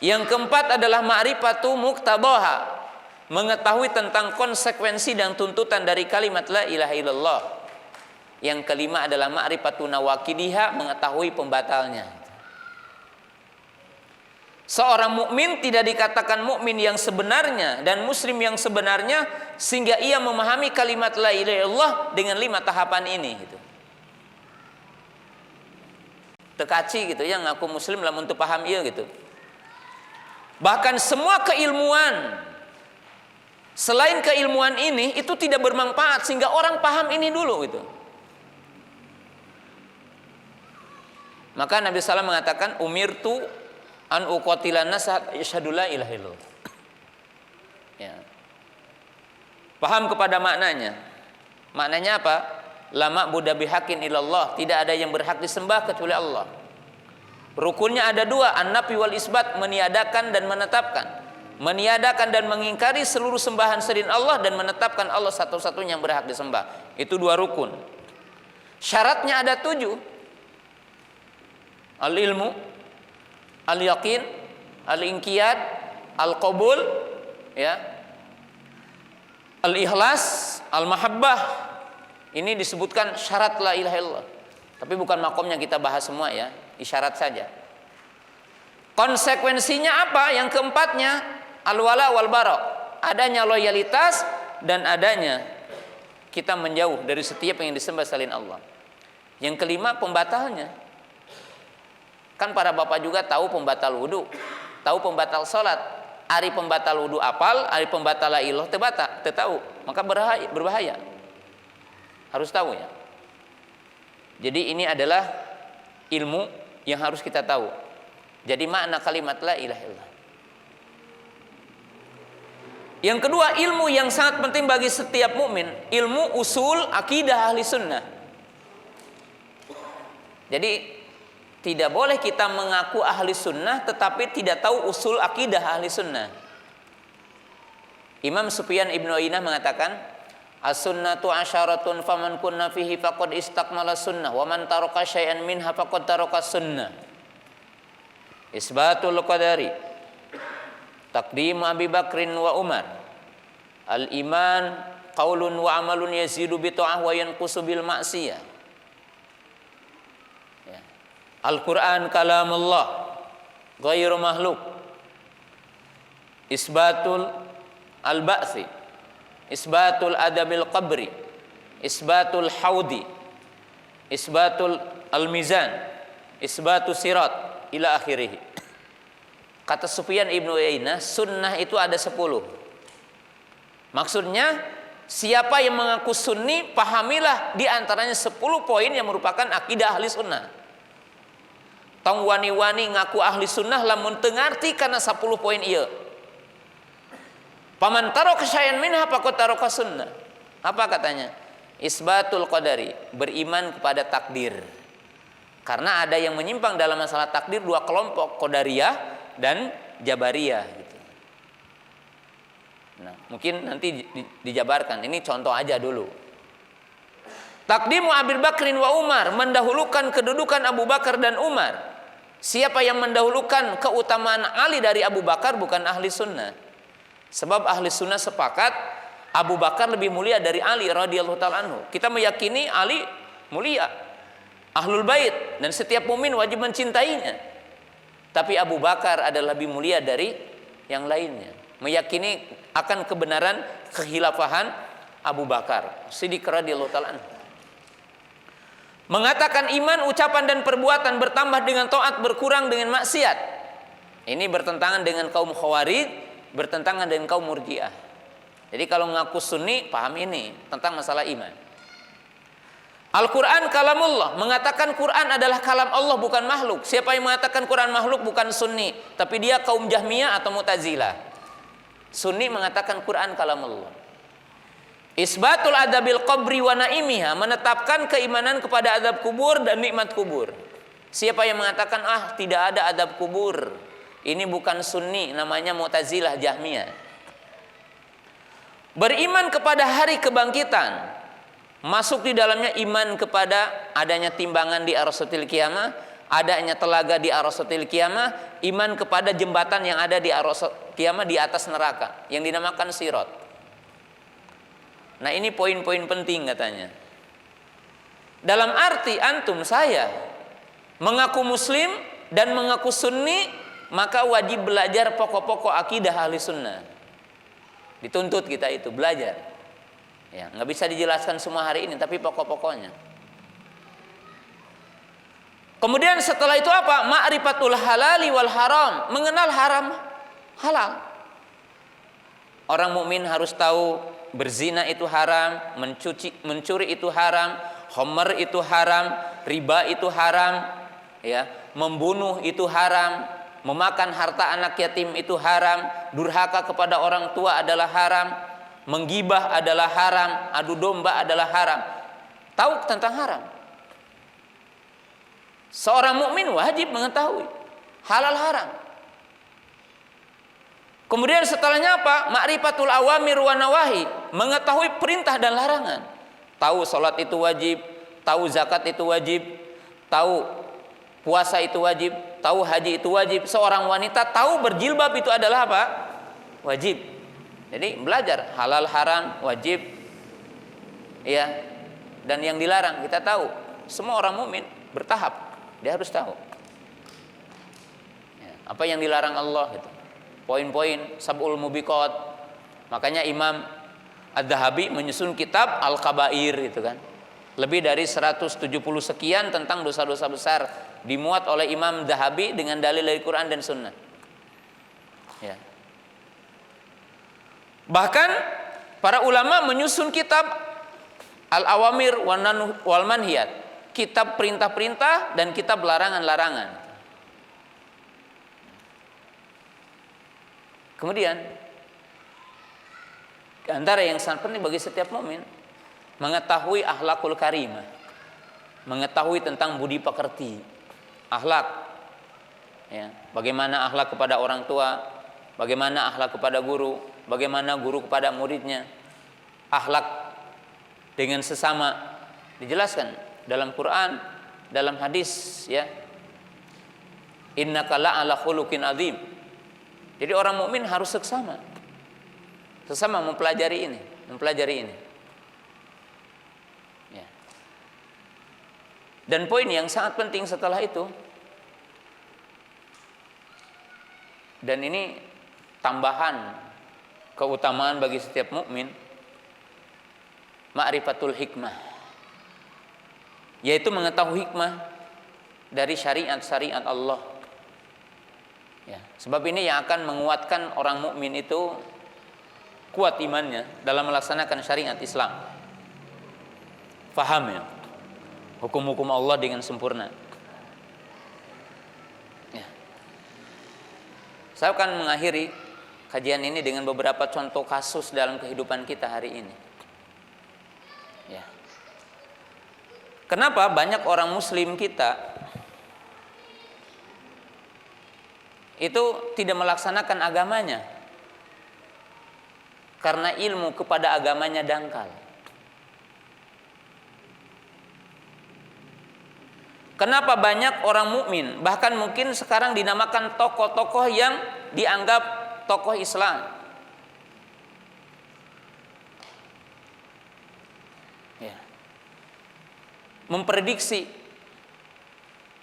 A: Yang keempat adalah ma'rifatu muqtadaha, mengetahui tentang konsekuensi dan tuntutan dari kalimat la ilaha illallah. Yang kelima adalah ma'rifatu nawaqidiha, mengetahui pembatalnya. Seorang mukmin tidak dikatakan mukmin yang sebenarnya dan muslim yang sebenarnya sehingga ia memahami kalimat la ilaha illallah dengan 5 tahapan ini gitu. Tekaci gitu yang ngaku muslim lah untuk paham iya gitu. Bahkan semua keilmuan selain keilmuan ini itu tidak bermanfaat sehingga orang paham ini dulu gitu. Maka Nabi SAW mengatakan umirtu an uqatilan nas asyhadu la ilaha illallah. Ya. Paham kepada maknanya. Maknanya apa? La ma'budu bihaqqin illallah, tidak ada yang berhak disembah kecuali Allah. Rukunnya ada 2, an-nafi wal isbat, meniadakan dan menetapkan. Meniadakan dan mengingkari seluruh sembahan selain Allah dan menetapkan Allah satu-satunya yang berhak disembah. Itu 2 rukun. Syaratnya ada 7. Al-ilmu, al-yaqin, al-inqiyad, al-qabul, ya. Al-ikhlas, al-mahabbah. Ini disebutkan syarat la ilaha illallah. Tapi bukan makomnya kita bahas semua ya, isyarat saja. Konsekuensinya apa? Yang keempatnya al-wala wal bara, adanya loyalitas dan adanya kita menjauh dari setiap yang disembah selain Allah. Yang kelima pembatalnya. Kan para bapak juga tahu pembatal wudu, tahu pembatal salat. Ari pembatal wudu apal, ari pembatal la ilah tahu, maka berbahaya. Harus tahu ya. Jadi ini adalah ilmu yang harus kita tahu. Jadi makna kalimat la ilaha illallah. Yang kedua, ilmu yang sangat penting bagi setiap mukmin, ilmu usul akidah ahli sunnah. Jadi tidak boleh kita mengaku ahli sunnah tetapi tidak tahu usul akidah ahli sunnah. Imam Sufyan ibnu Uyainah mengatakan, as-sunnatu asyaratun faman kunna fihi faqad istakmala sunnah wa man taraka syai'an minha faqad taraka sunnah. Isbatul qadari, taqdim Abi Bakrin wa Umar, al-iman qaulun wa amalun yazidu bi ta'ah wa yanqusu bil ma'siyah. Ya. Al-Qur'an kalamullah ghairu makhluk. Isbatul al-ba'thi, isbatul adabil qabri, isbatul haudi, isbatul al-mizan, isbatul sirat ila akhirih. Kata Sufyan ibnu Uyainah, sunnah itu ada 10. Maksudnya siapa yang mengaku sunni, pahamilah di antaranya 10 poin yang merupakan akidah ahli sunnah. Tong wani-wani ngaku ahli sunnah lamun teu ngarti kana 10 poin ieu. Paman taraka syai'an minha faqad taraka sunnah. Apa katanya? Isbatul qadari, beriman kepada takdir. Karena ada yang menyimpang dalam masalah takdir, 2 kelompok, qadariyah dan jabariyah gitu. Nah, mungkin nanti dijabarkan. Ini contoh aja dulu. Taqdimu Abi Bakrin wa Umar, mendahulukan kedudukan Abu Bakar dan Umar. Siapa yang mendahulukan keutamaan Ali dari Abu Bakar bukan ahli sunnah. Sebab ahli sunnah sepakat Abu Bakar lebih mulia dari Ali radhiyallahu ta'ala anhu. Kita meyakini Ali mulia, ahlul bait, dan setiap mukmin wajib mencintainya. Tapi Abu Bakar adalah lebih mulia dari yang lainnya. Meyakini akan kebenaran kekhilafahan Abu Bakar Siddiq radhiyallahu ta'ala anhu. Mengatakan iman ucapan dan perbuatan bertambah dengan taat, berkurang dengan maksiat. Ini bertentangan dengan kaum Khawarij, bertentangan dengan kaum Murji'ah. Jadi kalau ngaku sunni, paham ini tentang masalah iman. Al-Quran kalamullah, mengatakan Quran adalah kalam Allah bukan makhluk. Siapa yang mengatakan Quran makhluk bukan Sunni, tapi dia kaum Jahmiyah atau Mu'tazilah. Sunni mengatakan Quran kalamullah. Isbatul adabil qabri wa naimiha, menetapkan keimanan kepada adab kubur dan nikmat kubur. Siapa yang mengatakan tidak ada adab kubur, ini bukan Sunni, namanya Mu'tazilah, Jahmiyah. Beriman kepada hari kebangkitan, masuk di dalamnya iman kepada adanya timbangan di Arasatil Qiyamah, adanya telaga di Arasatil Qiyamah, iman kepada jembatan yang ada di Arasatil Qiyamah di atas neraka yang dinamakan Sirat. Nah, ini poin-poin penting katanya. Dalam arti antum saya mengaku muslim dan mengaku sunni, maka wajib belajar pokok-pokok akidah ahli sunnah. Dituntut kita itu belajar. Ya, nggak bisa dijelaskan semua hari ini, tapi pokok-pokoknya. Kemudian setelah itu apa? Ma'rifatul halali wal haram, mengenal haram, halal. Orang mukmin harus tahu berzina itu haram, mencuri itu haram, khamr itu haram, riba itu haram, ya, membunuh itu haram, memakan harta anak yatim itu haram, durhaka kepada orang tua adalah haram, menggibah adalah haram, adu domba adalah haram. Tahu tentang haram. Seorang mukmin wajib mengetahui halal haram. Kemudian setelahnya apa? Ma'rifatul awamir wa nawahi, mengetahui perintah dan larangan. Tahu salat itu wajib, tahu zakat itu wajib, tahu puasa itu wajib, tahu haji itu wajib. Seorang wanita tahu berjilbab itu adalah apa? Wajib. Jadi belajar halal haram wajib, ya, dan yang dilarang kita tahu. Semua orang mukmin bertahap, dia harus tahu ya, apa yang dilarang Allah gitu. Poin-poin sab'ul mubiqat. Makanya Imam Adz-Dzahabi menyusun kitab Al-Kabair itu kan. Lebih dari 170 sekian tentang dosa-dosa besar dimuat oleh Imam Adz-Dzahabi dengan dalil dari Quran dan Sunnah. Ya. Bahkan para ulama menyusun kitab Al-Awamir wal Manhiyat, kitab perintah-perintah dan kitab larangan-larangan. Kemudian antara yang sangat penting bagi setiap mukmin mengetahui akhlakul karimah, mengetahui tentang budi pekerti, akhlak, ya, bagaimana akhlak kepada orang tua, bagaimana akhlak kepada guru, bagaimana guru kepada muridnya, akhlak dengan sesama dijelaskan dalam Quran, dalam hadis, ya. Innaka la'ala khuluqin azim. Jadi orang mukmin harus sesama mempelajari ini. Ya. Dan poin yang sangat penting setelah itu, dan ini tambahan keutamaan bagi setiap mukmin, ma'rifatul hikmah, yaitu mengetahui hikmah dari syariat-syariat Allah. Ya, sebab ini yang akan menguatkan orang mukmin itu kuat imannya dalam melaksanakan syariat Islam. Faham ya hukum-hukum Allah dengan sempurna. Ya. Saya akan mengakhiri kajian ini dengan beberapa contoh kasus dalam kehidupan kita hari ini. Ya. Kenapa banyak orang muslim kita itu tidak melaksanakan agamanya? Karena ilmu kepada agamanya dangkal. Kenapa banyak orang mukmin, bahkan mungkin sekarang dinamakan tokoh-tokoh yang dianggap tokoh Islam, ya, memprediksi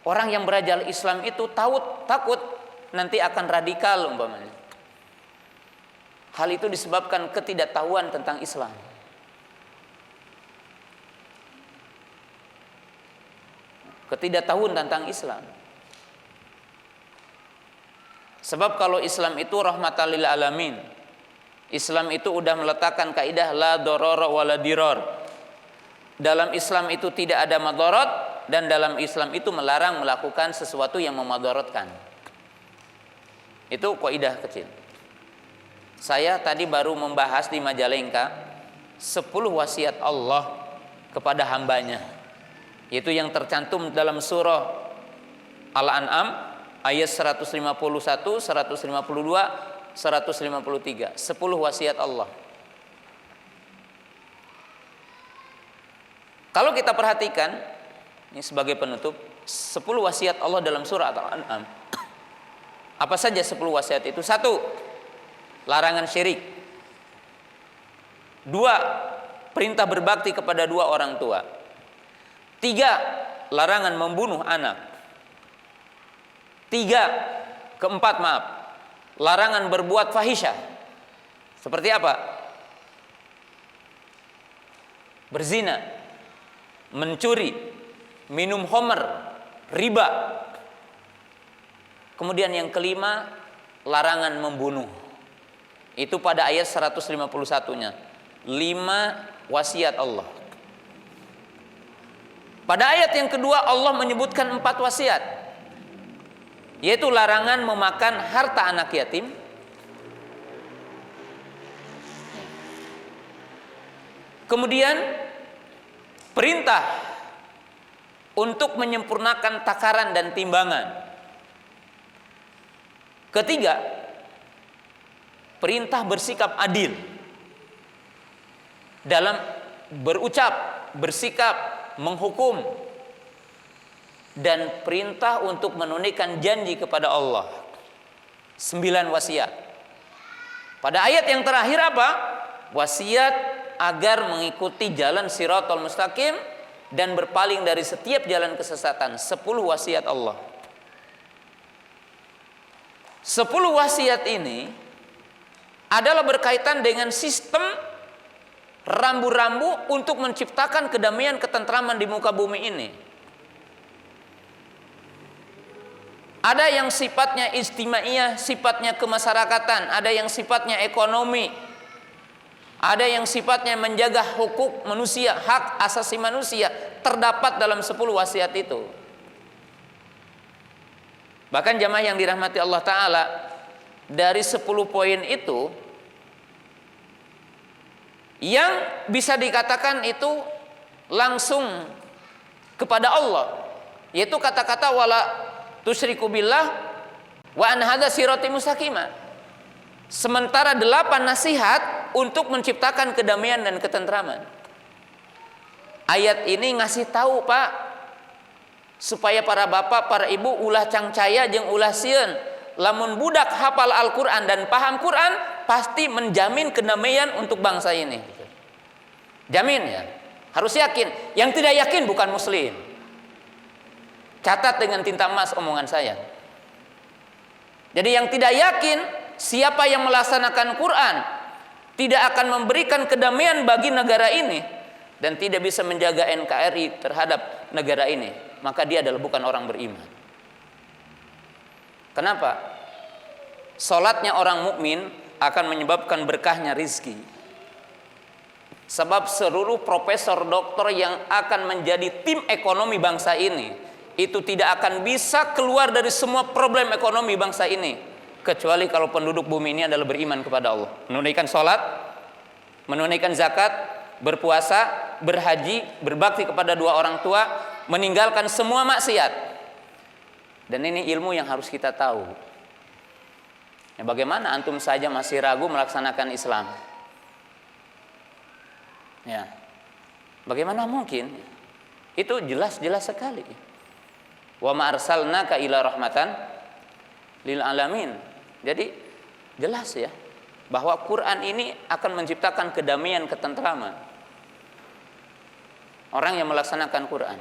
A: orang yang berajal Islam itu takut nanti akan radikal umpamanya. Hal itu disebabkan ketidaktahuan tentang Islam. Ketidaktahuan tentang Islam. Sebab kalau Islam itu rahmatan lil alamin, Islam itu udah meletakkan kaidah la dororo wala diror. dalam Islam itu tidak ada madarat, dan dalam Islam itu melarang melakukan sesuatu yang memadaratkan. Itu kaidah kecil. Saya tadi baru membahas di Majalengka 10 wasiat Allah kepada hambanya, yaitu yang tercantum dalam surah Al-An'am ayat 151, 152, 153. 10 wasiat Allah. Kalau kita perhatikan, ini sebagai penutup, 10 wasiat Allah dalam surah Al-An'am. Apa saja 10 wasiat itu? 1. Larangan syirik. 2. Perintah berbakti kepada 2 orang tua. 3. Larangan membunuh anak. 3. Keempat, larangan berbuat fahisyah. Seperti apa? Berzina, mencuri, minum khamr, riba. Kemudian yang kelima, larangan membunuh. Itu pada ayat 151-nya. 5 wasiat Allah. Pada ayat yang kedua Allah menyebutkan 4 wasiat, yaitu larangan memakan harta anak yatim, kemudian perintah untuk menyempurnakan takaran dan timbangan. Ketiga, perintah bersikap adil dalam berucap, bersikap, menghukum, dan perintah untuk menunaikan janji kepada Allah. 9 wasiat. Pada ayat yang terakhir apa? Wasiat agar mengikuti jalan Shiratal Mustaqim dan berpaling dari setiap jalan kesesatan. 10 wasiat Allah. 10 wasiat ini adalah berkaitan dengan sistem rambu-rambu untuk menciptakan kedamaian ketentraman di muka bumi ini. Ada yang sifatnya istimaiyah, sifatnya kemasyarakatan, ada yang sifatnya ekonomi, ada yang sifatnya menjaga hukuk manusia, hak asasi manusia, terdapat dalam 10 wasiat itu. Bahkan jamaah yang dirahmati Allah Ta'ala, dari 10 poin itu, yang bisa dikatakan itu langsung kepada Allah, yaitu kata-kata wala tusyriku billah wa an hadza sirati mustaqimah. Sementara 8 nasihat untuk menciptakan kedamaian dan ketentraman. Ayat ini ngasih tahu, Pak, supaya para bapak, para ibu ulah cangcaya jeung ulah sieun, lamun budak hafal Al-Qur'an dan paham Quran pasti menjamin kedamaian untuk bangsa ini. Jamin ya. Harus yakin. Yang tidak yakin bukan muslim. Catat dengan tinta emas omongan saya. Jadi yang tidak yakin siapa yang melaksanakan Quran tidak akan memberikan kedamaian bagi negara ini dan tidak bisa menjaga NKRI terhadap negara ini, maka dia adalah bukan orang beriman. Kenapa? Salatnya orang mukmin akan menyebabkan berkahnya rizki. Sebab seluruh profesor doktor yang akan menjadi tim ekonomi bangsa ini itu tidak akan bisa keluar dari semua problem ekonomi bangsa ini kecuali kalau penduduk bumi ini adalah beriman kepada Allah, menunaikan salat, menunaikan zakat, berpuasa, berhaji, berbakti kepada 2 orang tua, meninggalkan semua maksiat. Dan ini ilmu yang harus kita tahu. Ya, bagaimana antum saja masih ragu melaksanakan Islam? Ya, bagaimana mungkin? Itu jelas-jelas sekali. Wa ma arsalnaka ila rahmatan lil alamin. Jadi jelas ya bahwa Quran ini akan menciptakan kedamaian, ketentraman. Orang yang melaksanakan Quran.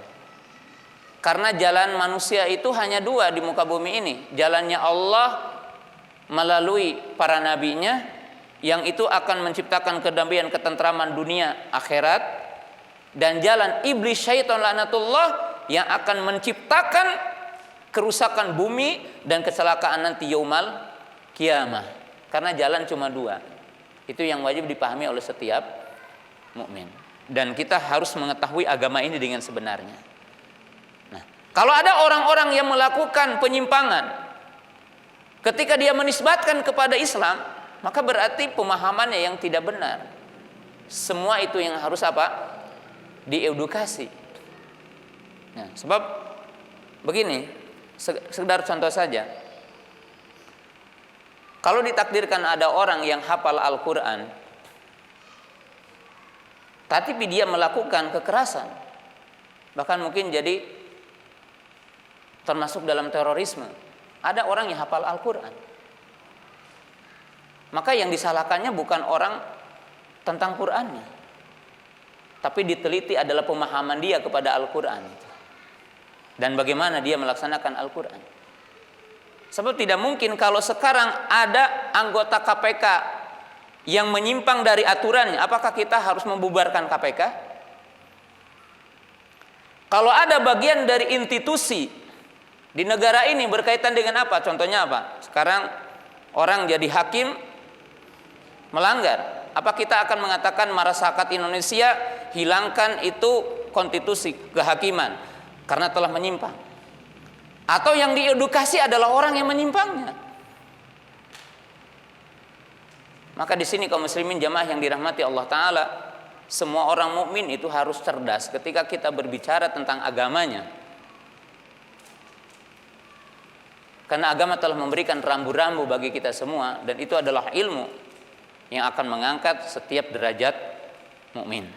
A: Karena jalan manusia itu hanya 2 di muka bumi ini. Jalannya Allah melalui para nabinya, yang itu akan menciptakan kedamaian, ketentraman dunia akhirat, dan jalan iblis syaitan laknatullah yang akan menciptakan kerusakan bumi dan kecelakaan nanti yaumal kiamah. Karena jalan cuma 2. Itu yang wajib dipahami oleh setiap mukmin. dan kita harus mengetahui agama ini dengan sebenarnya. Nah, kalau ada orang-orang yang melakukan penyimpangan ketika dia menisbatkan kepada Islam, maka berarti pemahamannya yang tidak benar. Semua itu yang harus apa? Diedukasi. Nah, sebab begini, sekedar contoh saja. Kalau ditakdirkan ada orang yang hafal Al-Quran, tapi dia melakukan kekerasan, bahkan mungkin jadi termasuk dalam terorisme. Ada orang yang hafal Al-Quran, maka yang disalahkannya bukan orang tentang Qurannya, tapi diteliti adalah pemahaman dia kepada Al-Quran dan bagaimana dia melaksanakan Al-Quran. Sebab tidak mungkin kalau sekarang ada anggota KPK yang menyimpang dari aturannya, apakah kita harus membubarkan KPK? Kalau ada bagian dari institusi di negara ini berkaitan dengan apa? Contohnya apa? Sekarang orang jadi hakim melanggar. Apa kita akan mengatakan masyarakat Indonesia hilangkan itu konstitusi kehakiman karena telah menyimpang? Atau yang diedukasi adalah orang yang menyimpangnya? Maka di sini kaum muslimin jamaah yang dirahmati Allah Ta'ala, semua orang mukmin itu harus cerdas ketika kita berbicara tentang agamanya. Karena agama telah memberikan rambu-rambu bagi kita semua, dan itu adalah ilmu yang akan mengangkat setiap derajat mukmin.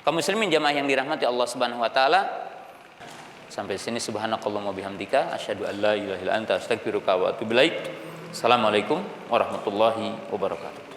A: Kaum muslimin jamaah yang dirahmati Allah Subhanahu wa taala, sampai sini subhanakallahumma bihamdika asyhadu an la ilaha illa anta astaghfiruka wa atubu ilaik. Assalamualaikum warahmatullahi wabarakatuh.